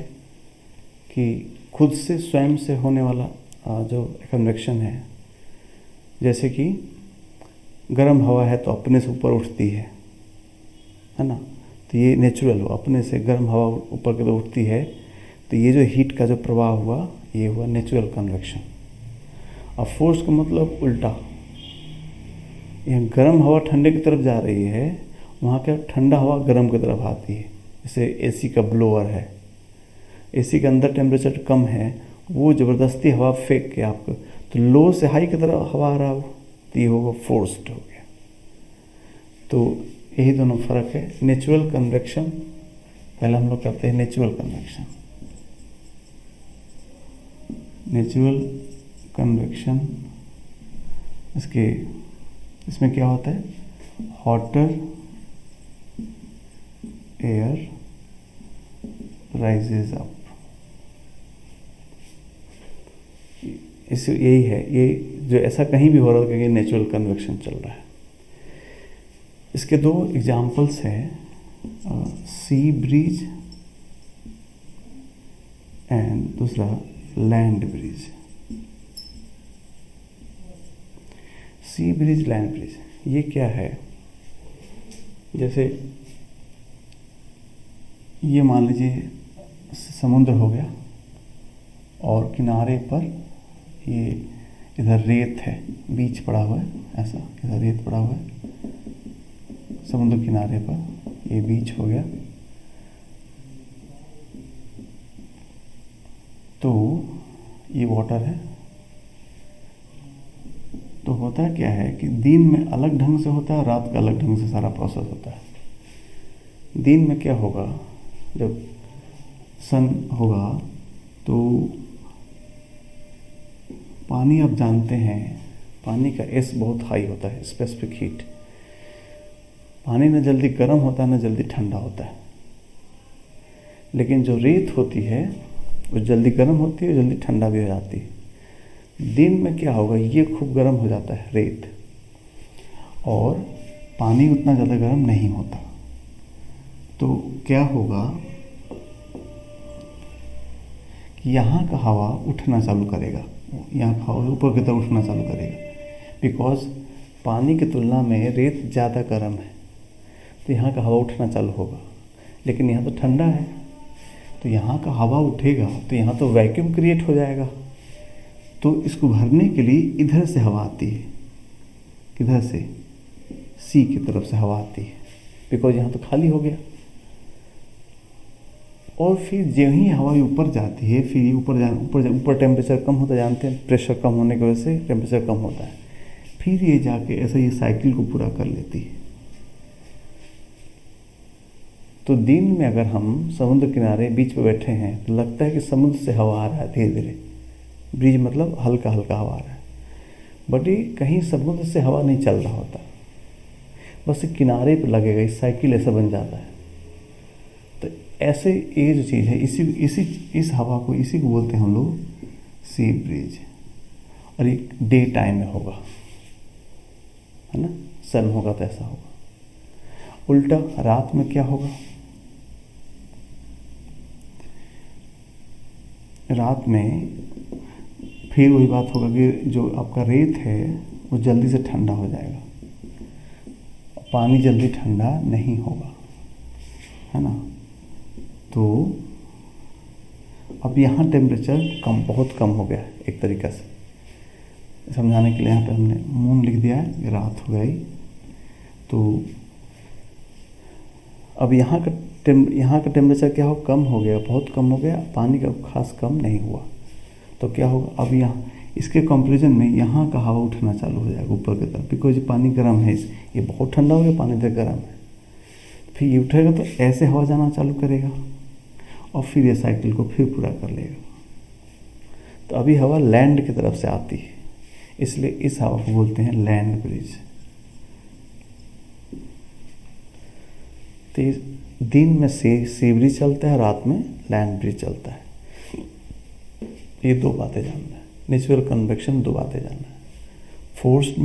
कि खुद से स्वयं से होने वाला जो कन्वेक्शन है, जैसे कि गर्म हवा है तो अपने से ऊपर उठती है ना, तो ये नेचुरल हुआ, अपने से गर्म हवा ऊपर की तरफ उठती है, तो ये जो हीट का जो प्रवाह हुआ ये हुआ नेचुरल कन्वेक्शन। अब फोर्स का मतलब उल्टा, यहाँ गर्म हवा ठंडे की तरफ जा रही है, वहाँ क्या ठंडा हवा गर्म की तरफ आती है। जैसे एसी का ब्लोअर है, एसी के अंदर टेम्परेचर कम है, वो ज़बरदस्ती हवा फेंक के आपको, तो लो से हाई की तरफ हवा आ रहा हो तो ये होगा फोर्स्ड हो गया। तो यही दोनों फ़र्क है। नेचुरल कन्वेक्शन पहले हम लोग करते हैं नेचुरल कन्वेक्शन। नेचुरल कन्वेक्शन इसमें क्या होता है, हॉटर एयर राइजेज अप। यही है, ये जो ऐसा कहीं भी हो रहा है कि नेचुरल कन्वेक्शन चल रहा है। इसके दो एग्जाम्पल्स हैं, सी ब्रीज एंड दूसरा land breeze. Sea breeze, land breeze, ये क्या है? जैसे ये मान लीजिए समुद्र हो गया और किनारे पर ये इधर रेत है, बीच पड़ा हुआ है, ऐसा इधर रेत पड़ा हुआ है, समुद्र किनारे पर ये बीच हो गया। तो ये वाटर है। तो होता क्या है कि दिन में अलग ढंग से होता है, रात का अलग ढंग से सारा प्रोसेस होता है। दिन में क्या होगा, जब सन होगा तो पानी, आप जानते हैं पानी का एस बहुत हाई होता है, स्पेसिफिक हीट। पानी ना जल्दी गर्म होता है ना जल्दी ठंडा होता है। लेकिन जो रेत होती है वो जल्दी गर्म होती है, जल्दी ठंडा भी हो जाती है। दिन में क्या होगा, ये खूब गर्म हो जाता है रेत, और पानी उतना ज़्यादा गर्म नहीं होता। तो क्या होगा कि यहाँ का हवा उठना चालू करेगा, यहाँ का हवा ऊपर की तरफ उठना चालू करेगा, बिकॉज पानी की तुलना में रेत ज़्यादा गर्म है, तो यहाँ का हवा उठना चालू होगा। लेकिन यहाँ तो ठंडा है, तो यहाँ का हवा उठेगा तो यहाँ तो वैक्यूम क्रिएट हो जाएगा। तो इसको भरने के लिए इधर से हवा आती है, किधर से, सी की तरफ से हवा आती है, बिकॉज यहाँ तो खाली हो गया। और फिर जो ही हवा ऊपर जाती है, फिर ऊपर टेम्परेचर कम होता, जानते हैं प्रेशर कम होने की वजह से टेम्परेचर कम होता है, फिर ये जाके ऐसे ये साइकिल को पूरा कर लेती है। तो दिन में अगर हम समुद्र किनारे बीच पे बैठे हैं तो लगता है कि समुद्र से हवा आ रहा है धीरे धीरे, ब्रिज मतलब हल्का हल्का हवा आ रहा है, बट ये कहीं समुद्र से हवा नहीं चल रहा होता, बस किनारे पे लगेगा, इस साइकिल ऐसा बन जाता है। तो ऐसे ये जो चीज़ है, इस हवा को, इसी को बोलते हैं हम लोग सी ब्रीज। और ये डे टाइम में होगा, है ना, सन होगा तो ऐसा होगा। उल्टा रात में क्या होगा, रात में फिर वही बात होगा कि जो आपका रेत है वो जल्दी से ठंडा हो जाएगा, पानी जल्दी ठंडा नहीं होगा, है ना। तो अब यहाँ टेम्परेचर बहुत कम हो गया है एक तरीक़ा से समझाने के लिए। यहाँ पे हमने मून लिख दिया है, रात हो गई। तो अब यहाँ का टेम्परेचर क्या हो, कम हो गया, बहुत कम हो गया, पानी का खास कम नहीं हुआ। तो क्या होगा, अब यहाँ इसके कंपैरिजन में यहाँ का हवा उठना चालू हो जाएगा ऊपर की तरफ, बिकॉज ये पानी गर्म है, ये बहुत ठंडा हो गया, पानी इधर गर्म है। फिर ये उठेगा तो ऐसे हवा जाना चालू करेगा और फिर ये साइकिल को फिर पूरा कर लेगा। तो अभी हवा लैंड की तरफ से आती है, इसलिए इस हवा को बोलते हैं लैंड ब्रिज। तो दिन में सी ब्रिज चलता है, रात में लैंड ब्रिज चलता है। ये दो बातें जानना है, नेचुरल कन्वेक्शन, दो बातें जानना है। फोर्स्ड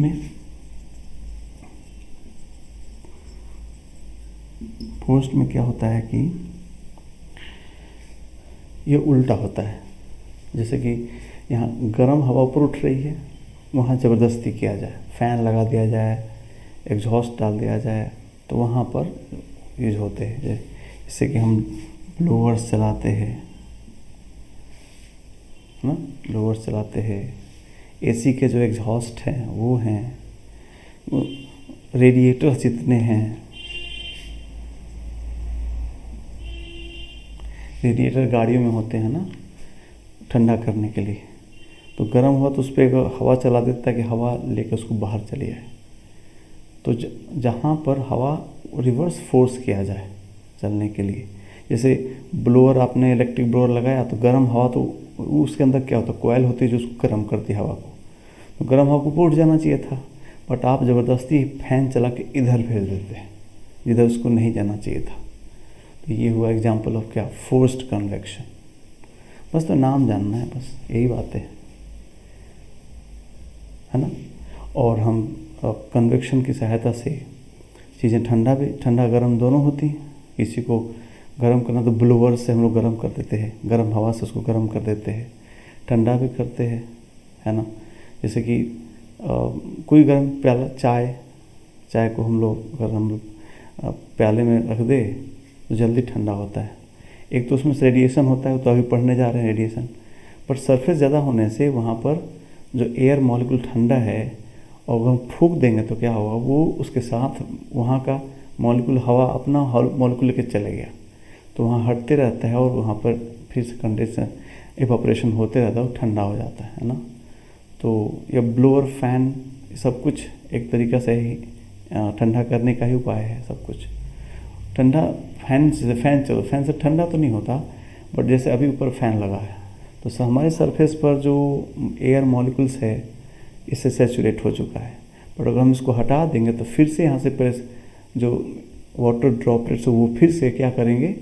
में क्या होता है कि ये उल्टा होता है। जैसे कि यहाँ गर्म हवा ऊपर उठ रही है, वहाँ ज़बरदस्ती किया जाए, फ़ैन लगा दिया जाए, एग्जॉस्ट डाल दिया जाए, तो वहाँ पर यूज होते हैं। जैसे कि हम ब्लोअर्स चलाते हैं ना, ब्लोअर्स चलाते हैं, एसी के जो एग्जॉस्ट हैं वो हैं, रेडिएटर जितने हैं, रेडिएटर गाड़ियों में होते हैं ना ठंडा करने के लिए। तो गर्म हुआ तो उस पर हवा चला देता है कि हवा लेकर उसको बाहर चली जाए। तो जहाँ पर हवा रिवर्स फोर्स किया जाए चलने के लिए, जैसे ब्लोअर, आपने इलेक्ट्रिक ब्लोअर लगाया तो गर्म हवा, तो उसके अंदर क्या होता है, कोयल होती है जो उसको गर्म करती है हवा को। तो गर्म हवा को उठ जाना चाहिए था, बट आप ज़बरदस्ती फैन चला के इधर भेज देते हैं जिधर उसको नहीं जाना चाहिए था। तो ये हुआ एग्जाम्पल ऑफ क्या, फोर्स्ड कन्वेक्शन। बस तो नाम जानना है, बस यही बात है ना। और हम कन्वेक्शन की सहायता से चीज़ें ठंडा गर्म दोनों होती हैं। किसी को गर्म करना तो ब्लोअर से हम लोग गर्म कर देते हैं, गर्म हवा से उसको गर्म कर देते हैं, ठंडा भी करते हैं, है ना। जैसे कि कोई गर्म प्याला चाय को हम लोग अगर हम प्याले में रख दे तो जल्दी ठंडा होता है। एक तो उसमें से रेडिएशन होता है, तो अभी पढ़ने जा रहे हैं रेडिएशन, पर सरफेस ज़्यादा होने से वहाँ पर जो एयर मॉलिक्यूल ठंडा है, और हम फूंक देंगे तो क्या होगा, वो उसके साथ वहाँ का मॉलिक्यूल, हवा अपना मॉलिक्यूल लेके चले गया, तो वहाँ हटते रहता है और वहाँ पर फिर से कंडेंसेशन, इवापोरेशन होते रहता है, वो ठंडा हो जाता है ना। तो ये ब्लोअर, फैन, सब कुछ एक तरीक़ा से ही ठंडा करने का ही उपाय है सब कुछ। ठंडा फैन चलो, फैन से ठंडा तो नहीं होता, बट जैसे अभी ऊपर फैन लगा है तो हमारे सरफेस पर जो एयर मॉलिक्यूल्स है इससे सैचुरेट हो चुका है, बट अगर हम इसको हटा देंगे तो फिर से यहाँ से प्रेस जो वाटर ड्रॉपलेट्स वो फिर से क्या करेंगे,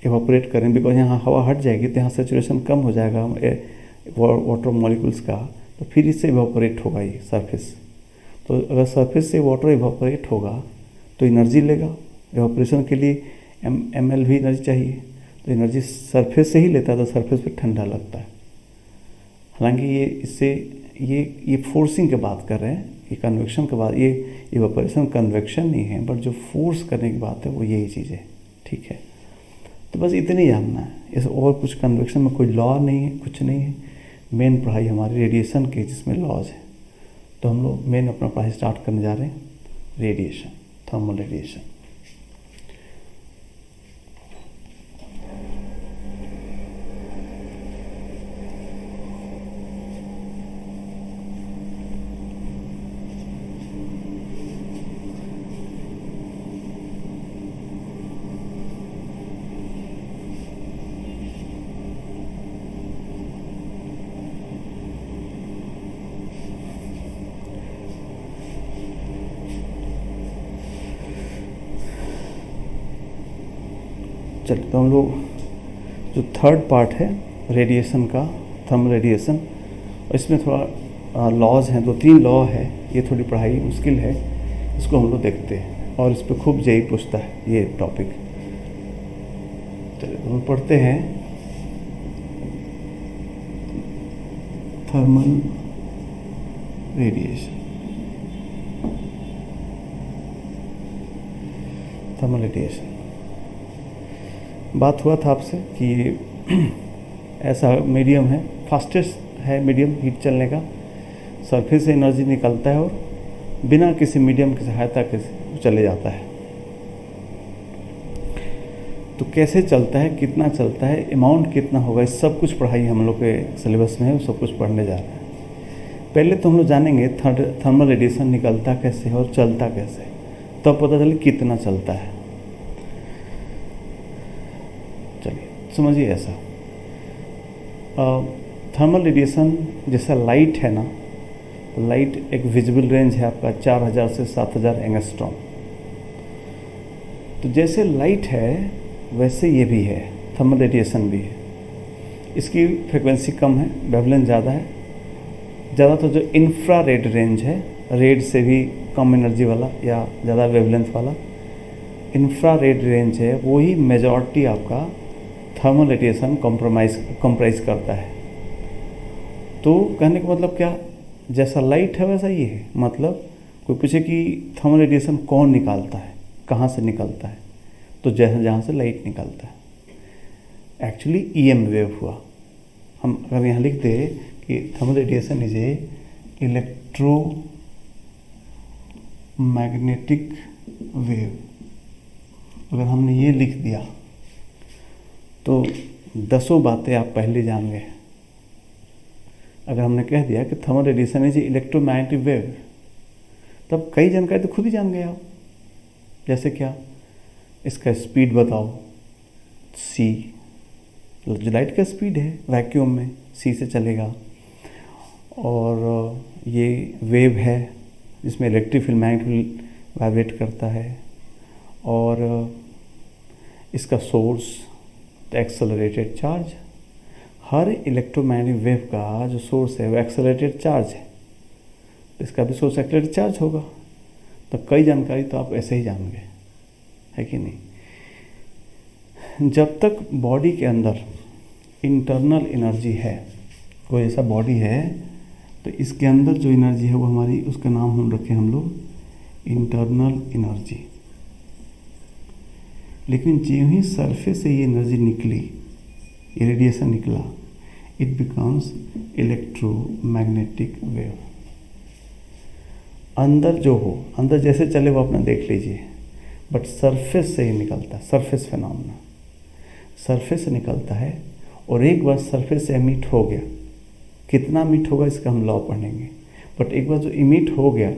इवापोरेट करेंगे, बिकॉज यहाँ हवा हट जाएगी तो यहाँ सैचुरेशन कम हो जाएगा वाटर मॉलिक्यूल्स का, तो फिर इससे इवापोरेट होगा ये सरफेस। तो अगर सरफेस से वाटर इवापोरेट होगा तो एनर्जी लेगा, इवापोरेशन के लिए ml भी एनर्जी चाहिए, तो एनर्जी सरफेस से ही लेता है, तो सरफेस पे ठंडा लगता है। हालांकि ये इससे ये फोर्सिंग की बात कर रहे हैं, ये कन्वेक्शन के बाद, ये इवापोरेशन कन्वेक्शन नहीं है, बट जो फोर्स करने की बात है वो यही चीज़ है, ठीक है। तो बस इतनी जानना है, इस और कुछ कन्वेक्शन में कोई लॉ नहीं है, कुछ नहीं है। मेन पढ़ाई हमारी रेडिएशन की, जिसमें लॉज है। तो हम लोग मेन अपना पढ़ाई स्टार्ट करने जा रहे हैं, रेडिएशन, थर्मल रेडिएशन। चलिए, तो हम लोग जो थर्ड पार्ट है रेडिएशन का, थर्मल रेडिएशन, और इसमें थोड़ा लॉज हैं, 2-3 लॉ है, ये थोड़ी पढ़ाई मुश्किल है, इसको हम लोग देखते हैं और इस पर खूब जेई पूछता है ये टॉपिक। चलिए, तो हम पढ़ते हैं थर्मल रेडिएशन। थर्मल रेडिएशन, बात हुआ था आपसे कि ऐसा मीडियम है, फास्टेस्ट है मीडियम हीट चलने का, सरफेस से एनर्जी निकलता है और बिना किसी मीडियम की सहायता के चले जाता है। तो कैसे चलता है, कितना चलता है, अमाउंट कितना होगा, इस सब कुछ पढ़ाई हम लोग के सिलेबस में है, वो सब कुछ पढ़ने जा रहे हैं। पहले तो हम लोग जानेंगे थर्मल रेडिएशन निकलता कैसे है और चलता कैसे है, तब पता चले कितना चलता है। चलिए समझिए, ऐसा थर्मल रेडिएशन जैसा लाइट है ना, तो लाइट एक विजिबल रेंज है आपका 4000 से 7000 एंगस्ट्रॉम। तो जैसे लाइट है वैसे ये भी है, थर्मल रेडिएशन भी है। इसकी फ्रिक्वेंसी कम है, वेवलेंथ ज़्यादा है। ज़्यादातर जो इंफ्रारेड रेंज है, रेड से भी कम एनर्जी वाला या ज़्यादा वेवलेंथ वाला इंफ्रारेड रेंज है, वही मेजॉरिटी आपका थर्मल रेडिएशन कंप्राइज करता है। तो कहने का मतलब क्या, जैसा लाइट है वैसा ये है। मतलब कोई पूछे कि थर्मल रेडिएशन कौन निकालता है, कहाँ से निकलता है, तो जहाँ से लाइट निकलता है। एक्चुअली ईएम वेव हुआ। हम अगर यहाँ लिख दे कि thermal radiation is a electromagnetic wave, अगर हमने ये लिख दिया तो 10 बातें आप पहले जान गए। अगर हमने कह दिया कि thermal radiation is electromagnetic wave, तब कई जानकारी तो खुद ही जान गए आप। जैसे क्या, इसका स्पीड बताओ, सी, जो लाइट का स्पीड है वैक्यूम में सी से चलेगा, और ये वेव है जिसमें इलेक्ट्रिक फील्ड मैग्नेटिक वाइब्रेट करता है, और इसका सोर्स एक्सेलरेटेड चार्ज। हर इलेक्ट्रोमैग्नेटिक वेव का जो सोर्स है वो एक्सेलरेटेड चार्ज है, इसका भी सोर्स एक्सेलरेटेड चार्ज होगा। तो कई जानकारी तो आप ऐसे ही जान गए, है कि नहीं। जब तक बॉडी के अंदर इंटरनल एनर्जी है, कोई ऐसा बॉडी है तो इसके अंदर जो एनर्जी है वो हमारी, उसका नाम हम रखें हम लोग इंटरनल एनर्जी। लेकिन जो ही सरफेस से ये एनर्जी निकली, ये रेडिएशन निकला, इट बिकम्स इलेक्ट्रोमैग्नेटिक वेव। अंदर जो हो, अंदर जैसे चले वो अपना देख लीजिए, बट सरफेस से ही निकलता है, सरफेस फिनोमेना, सरफेस से निकलता है। और एक बार सरफेस से एमिट हो गया, कितना एमिट होगा इसका हम लॉ पढ़ेंगे, बट एक बार जो इमिट हो गया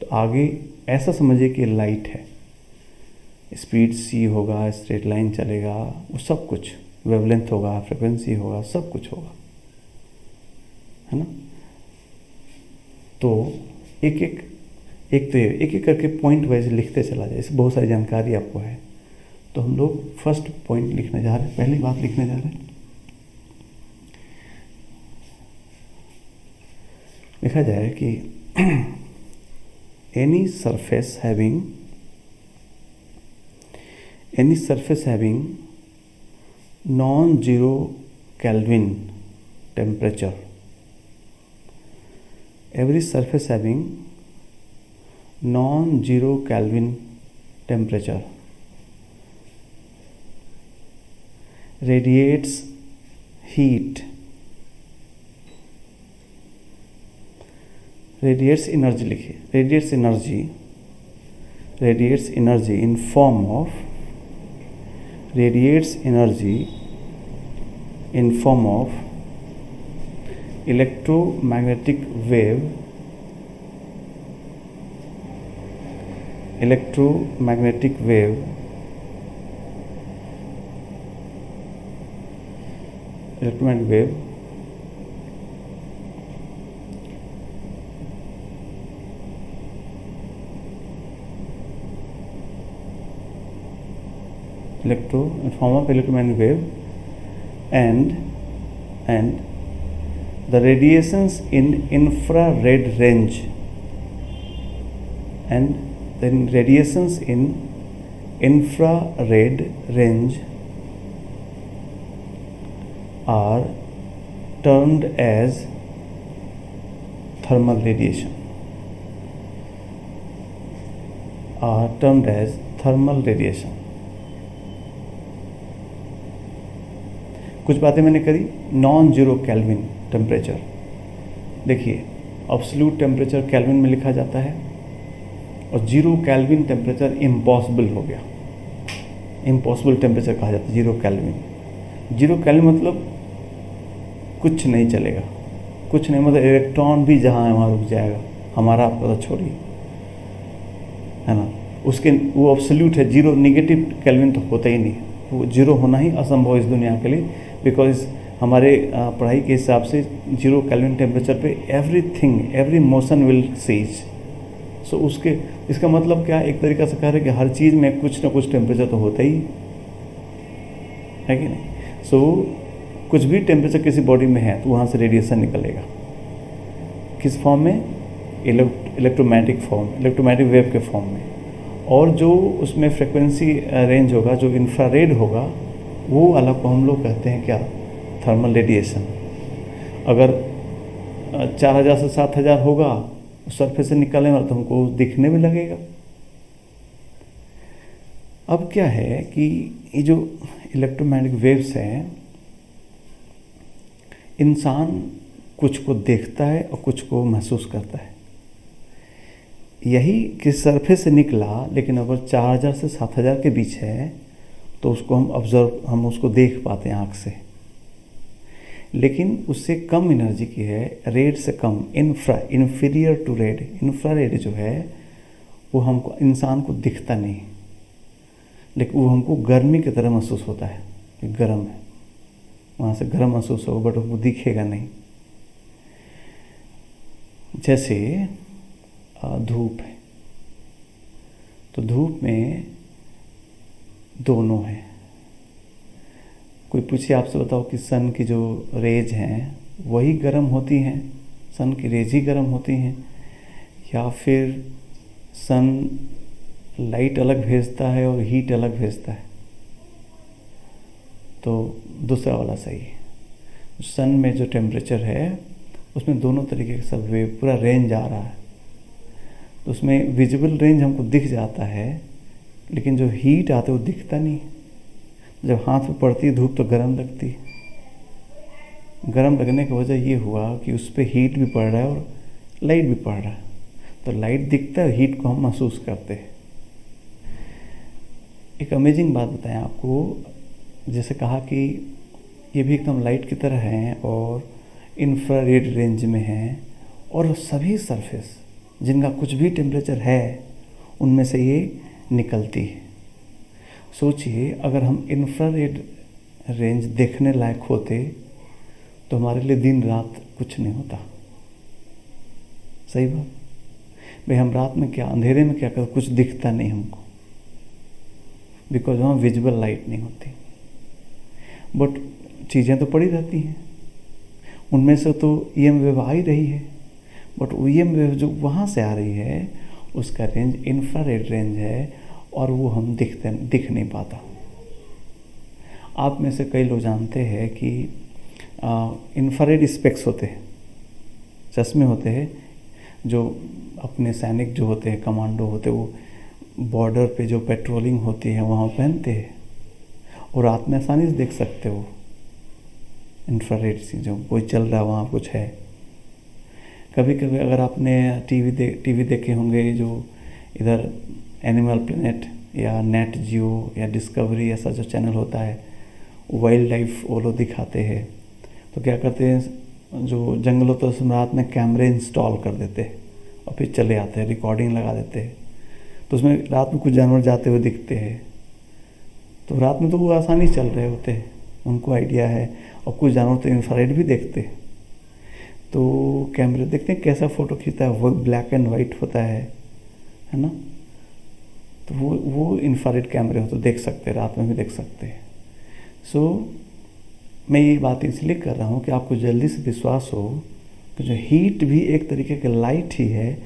तो आगे ऐसा समझिए कि लाइट है, स्पीड सी होगा, स्ट्रेट लाइन चलेगा, वो सब कुछ, वेवलेंथ होगा, फ्रिक्वेंसी होगा, सब कुछ होगा, है ना। तो एक एक करके पॉइंट वाइज लिखते चला जाए, इससे बहुत सारी जानकारी आपको है। तो हम लोग फर्स्ट पॉइंट लिखने जा रहे हैं, पहली बात लिखने जा रहे हैं। लिखा जाए कि any surface having non-zero Kelvin temperature, every surface having non-zero Kelvin temperature radiates heat, radiates energy लिखिए, radiates energy in form of electromagnetic wave, electromagnetic wave form of electromagnetic wave, and the radiations in infrared range, and then radiations in infrared range are termed as thermal radiation. कुछ बातें मैंने करी. Non zero kelvin temperature, देखिए absolute temperature kelvin में लिखा जाता है और जीरो केल्विन टेम्परेचर इम्पॉसिबल हो गया. इम्पॉसिबल टेम्परेचर कहा जाता है जीरो केल्विन. जीरो केल्विन मतलब कुछ नहीं चलेगा, कुछ नहीं मतलब इलेक्ट्रॉन भी जहाँ है वहाँ रुक जाएगा. हमारा आपका तो छोड़िए, है ना. उसके वो एब्सोल्यूट है. जीरो नेगेटिव केल्विन तो होता ही नहीं. वो जीरो होना ही असंभव इस दुनिया के लिए, बिकॉज हमारे पढ़ाई के हिसाब से जीरो केल्विन टेम्परेचर पे everything, every motion will cease. So उसके इसका मतलब क्या, एक तरीका से कह रहे हैं कि हर चीज़ में कुछ ना कुछ टेम्परेचर तो होता ही है कि नहीं. सो कुछ भी टेम्परेचर किसी बॉडी में है तो वहाँ से रेडिएशन निकलेगा. किस फॉर्म में? इलेक्ट्रोमैग्नेटिक फॉर्म, इलेक्ट्रोमैग्नेटिक वेव के फॉर्म में. और जो उसमें फ्रिक्वेंसी रेंज होगा, जो इंफ्रारेड होगा, वो अलग को हम लोग कहते हैं क्या? Thermal radiation. अगर 4000 से 7000 होगा सरफेस से निकलने वाला तो हमको दिखने में लगेगा. अब क्या है कि ये जो इलेक्ट्रोमैग्नेटिक वेव्स हैं, इंसान कुछ को देखता है और कुछ को महसूस करता है. यही कि सरफेस से निकला, लेकिन अगर 4000 से 7000 के बीच है तो उसको हम उसको देख पाते हैं आँख से. लेकिन उससे कम एनर्जी की है, रेड से कम, इन्फीरियर टू रेड. इंफ्रारेड जो है वो हमको, इंसान को दिखता नहीं, लेकिन वो हमको गर्मी की तरह महसूस होता है कि गर्म है, वहाँ से गर्म महसूस होगा, बट वो दिखेगा नहीं. जैसे धूप है, तो धूप में दोनों है. कोई पूछे आपसे, बताओ कि सन की जो रेज हैं वही गर्म होती हैं, सन की रेज ही गर्म होती हैं, या फिर सन लाइट अलग भेजता है और हीट अलग भेजता है? तो दूसरा वाला सही है. सन में जो टेम्परेचर है उसमें दोनों तरीके के सब वेव, पूरा रेंज आ रहा है. तो उसमें विजिबल रेंज हमको दिख जाता है, लेकिन जो हीट आते वो दिखता नहीं. जब हाथ पे पड़ती है धूप तो गर्म लगती है. गर्म लगने की वजह ये हुआ कि उस पर हीट भी पड़ रहा है और लाइट भी पड़ रहा है. तो लाइट दिखता है, हीट को हम महसूस करते हैं. एक अमेजिंग बात बताएं आपको, जैसे कहा कि ये भी एकदम लाइट की तरह हैं और इंफ्रारेड रेंज में हैं, और सभी सरफेस जिनका कुछ भी टेम्परेचर है उनमें से ये निकलती है. सोचिए अगर हम इंफ्रारेड रेंज देखने लायक होते तो हमारे लिए दिन रात कुछ नहीं होता. सही बात भाई. हम रात में क्या, अंधेरे में क्या करते, कुछ दिखता नहीं हमको, बिकॉज वहाँ विजिबल लाइट नहीं होती. बट चीज़ें तो पड़ी रहती हैं, उनमें से तो ईएम वेव आ ही रही है, बट ईएम वेव जो वहाँ से आ रही है उसका रेंज इंफ्रारेड रेंज है और वो हम दिख नहीं पाता. आप में से कई लोग जानते हैं कि इंफ्रारेड स्पेक्स होते हैं, चश्मे होते हैं, जो अपने सैनिक जो होते हैं, कमांडो होते हैं, वो बॉर्डर पे जो पेट्रोलिंग होती है वहाँ पहनते हैं और रात में आसानी से देख सकते हो इंफ्रारेड चीज़ों. कोई चल रहा है वहाँ, कुछ है. कभी कभी अगर आपने टीवी देखे होंगे, जो इधर एनिमल प्लेनेट या नेट जियो या डिस्कवरी ऐसा जो चैनल होता है, वाइल्ड लाइफ वो लोग दिखाते हैं. तो क्या करते हैं, जो जंगल होता है उसमें रात में कैमरे इंस्टॉल कर देते हैं और फिर चले आते हैं, रिकॉर्डिंग लगा देते हैं. तो उसमें रात में कुछ जानवर जाते हुए दिखते हैं. तो रात में तो वो आसानी चल रहे होते हैं, उनको आइडिया है. और कुछ जानवर तो इंफ्रारेड भी देखते हैं. तो कैमरे देखते हैं कैसा फ़ोटो खींचता है, वो ब्लैक एंड वाइट होता है ना. तो वो इंफ्रारेड कैमरे हो तो देख सकते हैं, रात में भी देख सकते हैं। सो मैं ये बात इसलिए कर रहा हूँ कि आपको जल्दी से विश्वास हो कि जो हीट भी एक तरीके का लाइट ही है।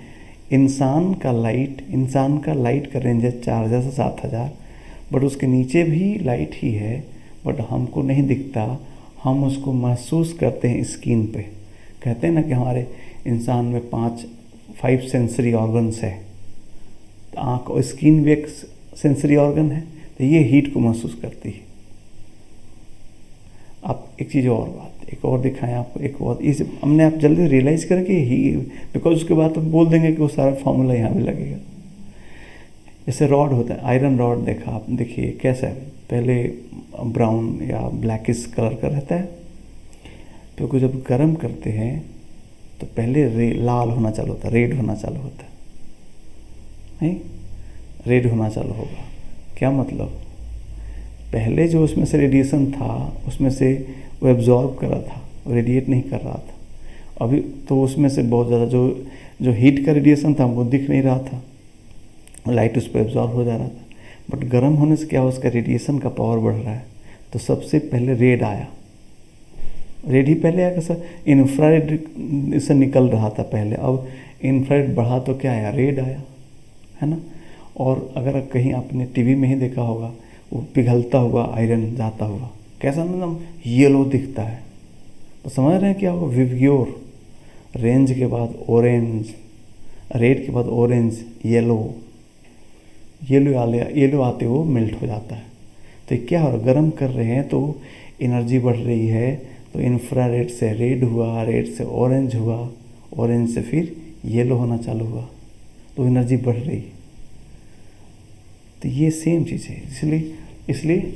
इंसान का लाइट का रेंज है 4000 से 7000, बट उसके नीचे भी लाइट ही है, बट हमको नहीं दिखता, हम उसको महसूस करते हैं स्किन पे। कहते हैं ना कि हमारे इंसान में 5 सेंसरी ऑर्गन्स है, तो आँख और स्किन भी एक सेंसरी ऑर्गन है, तो ये हीट को महसूस करती है। आप एक चीज़ और बात एक और दिखाएं आपको, एक और इस हमने आप जल्दी रियलाइज करें कि ही, बिकॉज उसके बाद तो बोल देंगे कि वो सारा फॉर्मूला यहाँ भी लगेगा। जैसे रॉड होता है, आयरन रॉड देखा आप, देखिए कैसा है, पहले ब्राउन या ब्लैकिश कलर का रहता है, तो को जब गर्म करते हैं तो पहले लाल होना चालू होता है, रेड होना चालू होता है, नहीं रेड होना चालू होगा। क्या मतलब, पहले जो उसमें से रेडिएशन था उसमें से वो एब्जॉर्ब कर रहा था, रेडिएट नहीं कर रहा था। अभी तो उसमें से बहुत ज़्यादा जो हीट का रेडिएशन था वो दिख नहीं रहा था, लाइट उस पर एब्जॉर्ब हो जा रहा था। बट गर्म होने से क्या हो, उसका रेडिएशन का पावर बढ़ रहा है, तो सबसे पहले रेड आया। रेड ही पहले आया, कैसा इंफ्रारेड से निकल रहा था पहले, अब इंफ्रारेड बढ़ा तो क्या आया, रेड आया, है ना। और अगर कहीं आपने टीवी में ही देखा होगा, वो पिघलता हुआ आयरन जाता हुआ कैसा मतलब येलो दिखता है, तो समझ रहे हैं क्या होगा, विवग्योर, रेंज के बाद ऑरेंज, रेड के बाद ऑरेंज, येलो आते हुए मेल्ट हो जाता है। तो क्या हो रहा, गर्म कर रहे हैं तो एनर्जी बढ़ रही है, तो इंफ्रारेड से रेड हुआ, रेड से ऑरेंज हुआ, ऑरेंज से फिर येलो होना चालू हुआ, तो एनर्जी बढ़ रही। तो ये सेम चीज़ है, इसलिए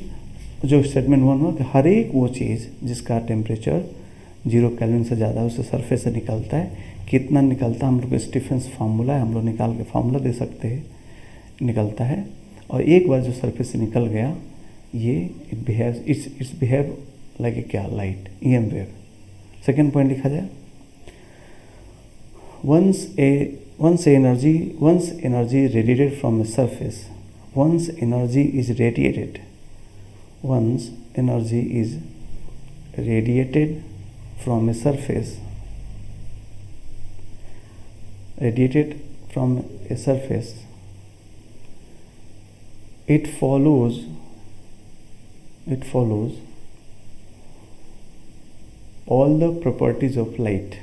जो स्टेटमेंट 1 हुआ कि हर एक वो चीज़ जिसका टेम्परेचर 0 केल्विन से ज़्यादा है उससे सरफेस से निकलता है। कितना निकलता है, हम लोग स्टीफेंस फार्मूला है, हम लोग निकाल के फार्मूला दे सकते हैं, निकलता है। और एक बार जो सरफेस से निकल गया, ये इट्स बिहेव लाइक ए क्या, light, EM wave. Second point लिखा जाए, once energy radiated from a surface, once energy is radiated from a surface, it follows all the properties of light.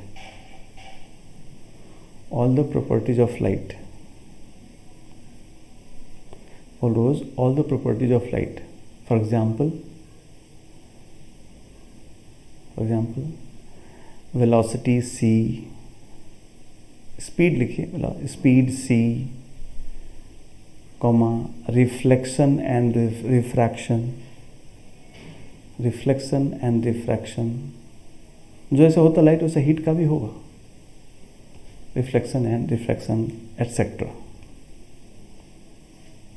Follows all the properties of light. For example, velocity c, speed लिखिए, speed c, comma, reflection and refraction, जो ऐसा होता light वैसा heat का भी होगा, reflection and refraction etcetera.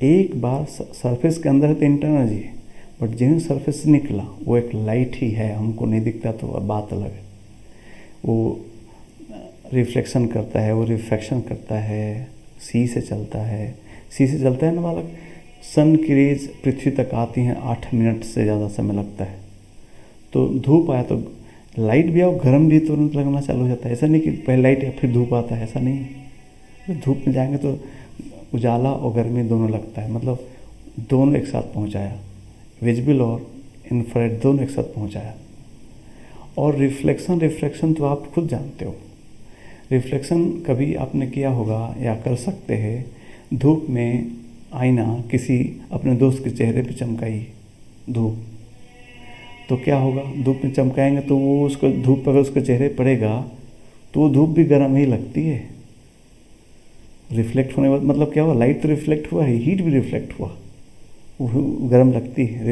एक बार surface के अंदर है तो इंटरनल एनर्जी है, बट जिन सरफेस से निकला वो एक लाइट ही है, हमको नहीं दिखता तो बात अलग है। वो रिफ्लेक्शन करता है, वो रिफ्रैक्शन करता है, सी से चलता है ना बालक। सन की रेज पृथ्वी तक आती हैं 8 मिनट से ज़्यादा समय लगता है। तो धूप आया तो लाइट भी आओ, गर्म भी तुरंत लगना चालू हो जाता है। ऐसा नहीं कि पहले लाइट या फिर धूप आता है, ऐसा नहीं है। धूप में जाएंगे तो उजाला और गर्मी दोनों लगता है, मतलब दोनों एक साथ पहुंचाया, विजिबल और इंफ्रारेड दोनों एक साथ पहुंचाया। और रिफ्लेक्शन तो आप खुद जानते हो। रिफ्लेक्शन कभी आपने किया होगा या कर सकते हैं, धूप में आईना किसी अपने दोस्त के चेहरे पे चमकाई धूप, तो क्या होगा, धूप में चमकाएंगे तो वो उसको धूप अगर उसके चेहरे पड़ेगा तो वो धूप भी गर्म ही लगती है। रिफ्लेक्ट होने के बाद मतलब क्या हुआ, लाइट तो रिफ्लेक्ट हुआ है, हीट भी रिफ्लेक्ट हुआ, वो गर्म लगती है।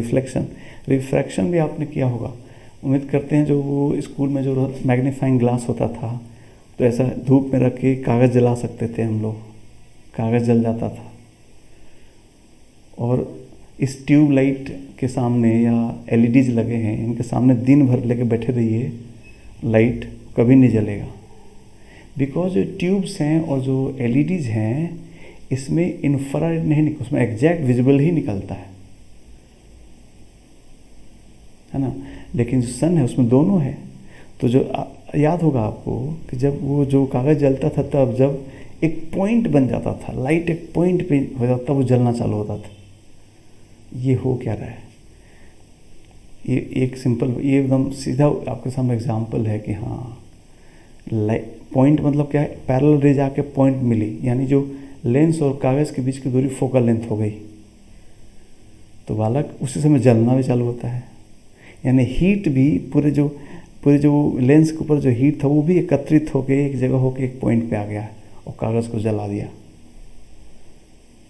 रिफ्रैक्शन भी आपने किया होगा, उम्मीद करते हैं। जो वो स्कूल में जो मैग्नीफाइंग ग्लास होता था, तो ऐसा धूप में रख के कागज़ जला सकते थे हम लोग, कागज़ जल जाता था। और इस ट्यूब लाइट के सामने या LEDs लगे हैं, इनके सामने दिन भर लेके बैठे रहिए, लाइट कभी नहीं जलेगा। बिकॉज जो ट्यूब्स हैं और जो LEDs हैं, इसमें इंफ्रारेड नहीं निकल, उसमें एग्जैक्ट विजिबल ही निकलता है ना। लेकिन जो सन है उसमें दोनों है। तो जो याद होगा आपको कि जब वो जो कागज़ जलता था तब जब एक पॉइंट बन जाता था, लाइट एक पॉइंट पे हो जाता, वो जलना चालू होता था। ये हो क्या रहा है, ये एक सिंपल, ये एकदम सीधा आपके सामने एग्जांपल है कि हाँ पॉइंट मतलब क्या है, पैरेलल रे जाके पॉइंट मिली, यानी जो लेंस और कागज़ के बीच की दूरी फोकल लेंथ हो गई, तो बालक उसी समय जलना भी चालू होता है। यानी हीट भी पूरे जो लेंस के ऊपर जो हीट था वो भी एकत्रित होकर एक जगह होकर एक पॉइंट पे आ गया और कागज़ को जला दिया।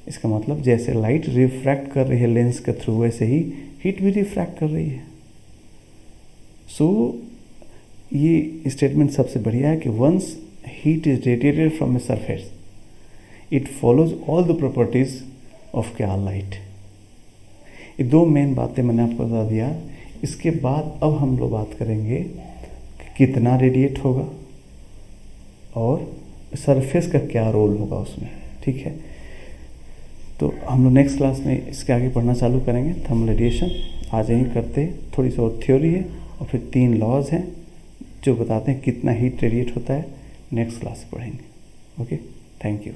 इसका मतलब जैसे लाइट रिफ्रैक्ट कर रही है लेंस के थ्रू, वैसे ही हीट भी रिफ्रैक्ट कर रही है। सो ये स्टेटमेंट सबसे बढ़िया है कि once heat is radiated from a surface it follows all the properties of क्या लाइट। ये दो मेन बातें मैंने आपको बता दिया। इसके बाद अब हम लोग बात करेंगे कि कितना रेडिएट होगा और सरफेस का क्या रोल होगा उसमें, ठीक है। तो हम लोग नेक्स्ट क्लास में इसके आगे पढ़ना चालू करेंगे। थर्मल रेडिएशन आज यहीं करते हैं, थोड़ी सी और थ्योरी है और फिर 3 लॉज हैं जो बताते हैं कितना हीट रेडिएट होता है। नेक्स्ट क्लास में पढ़ेंगे। Okay, thank you.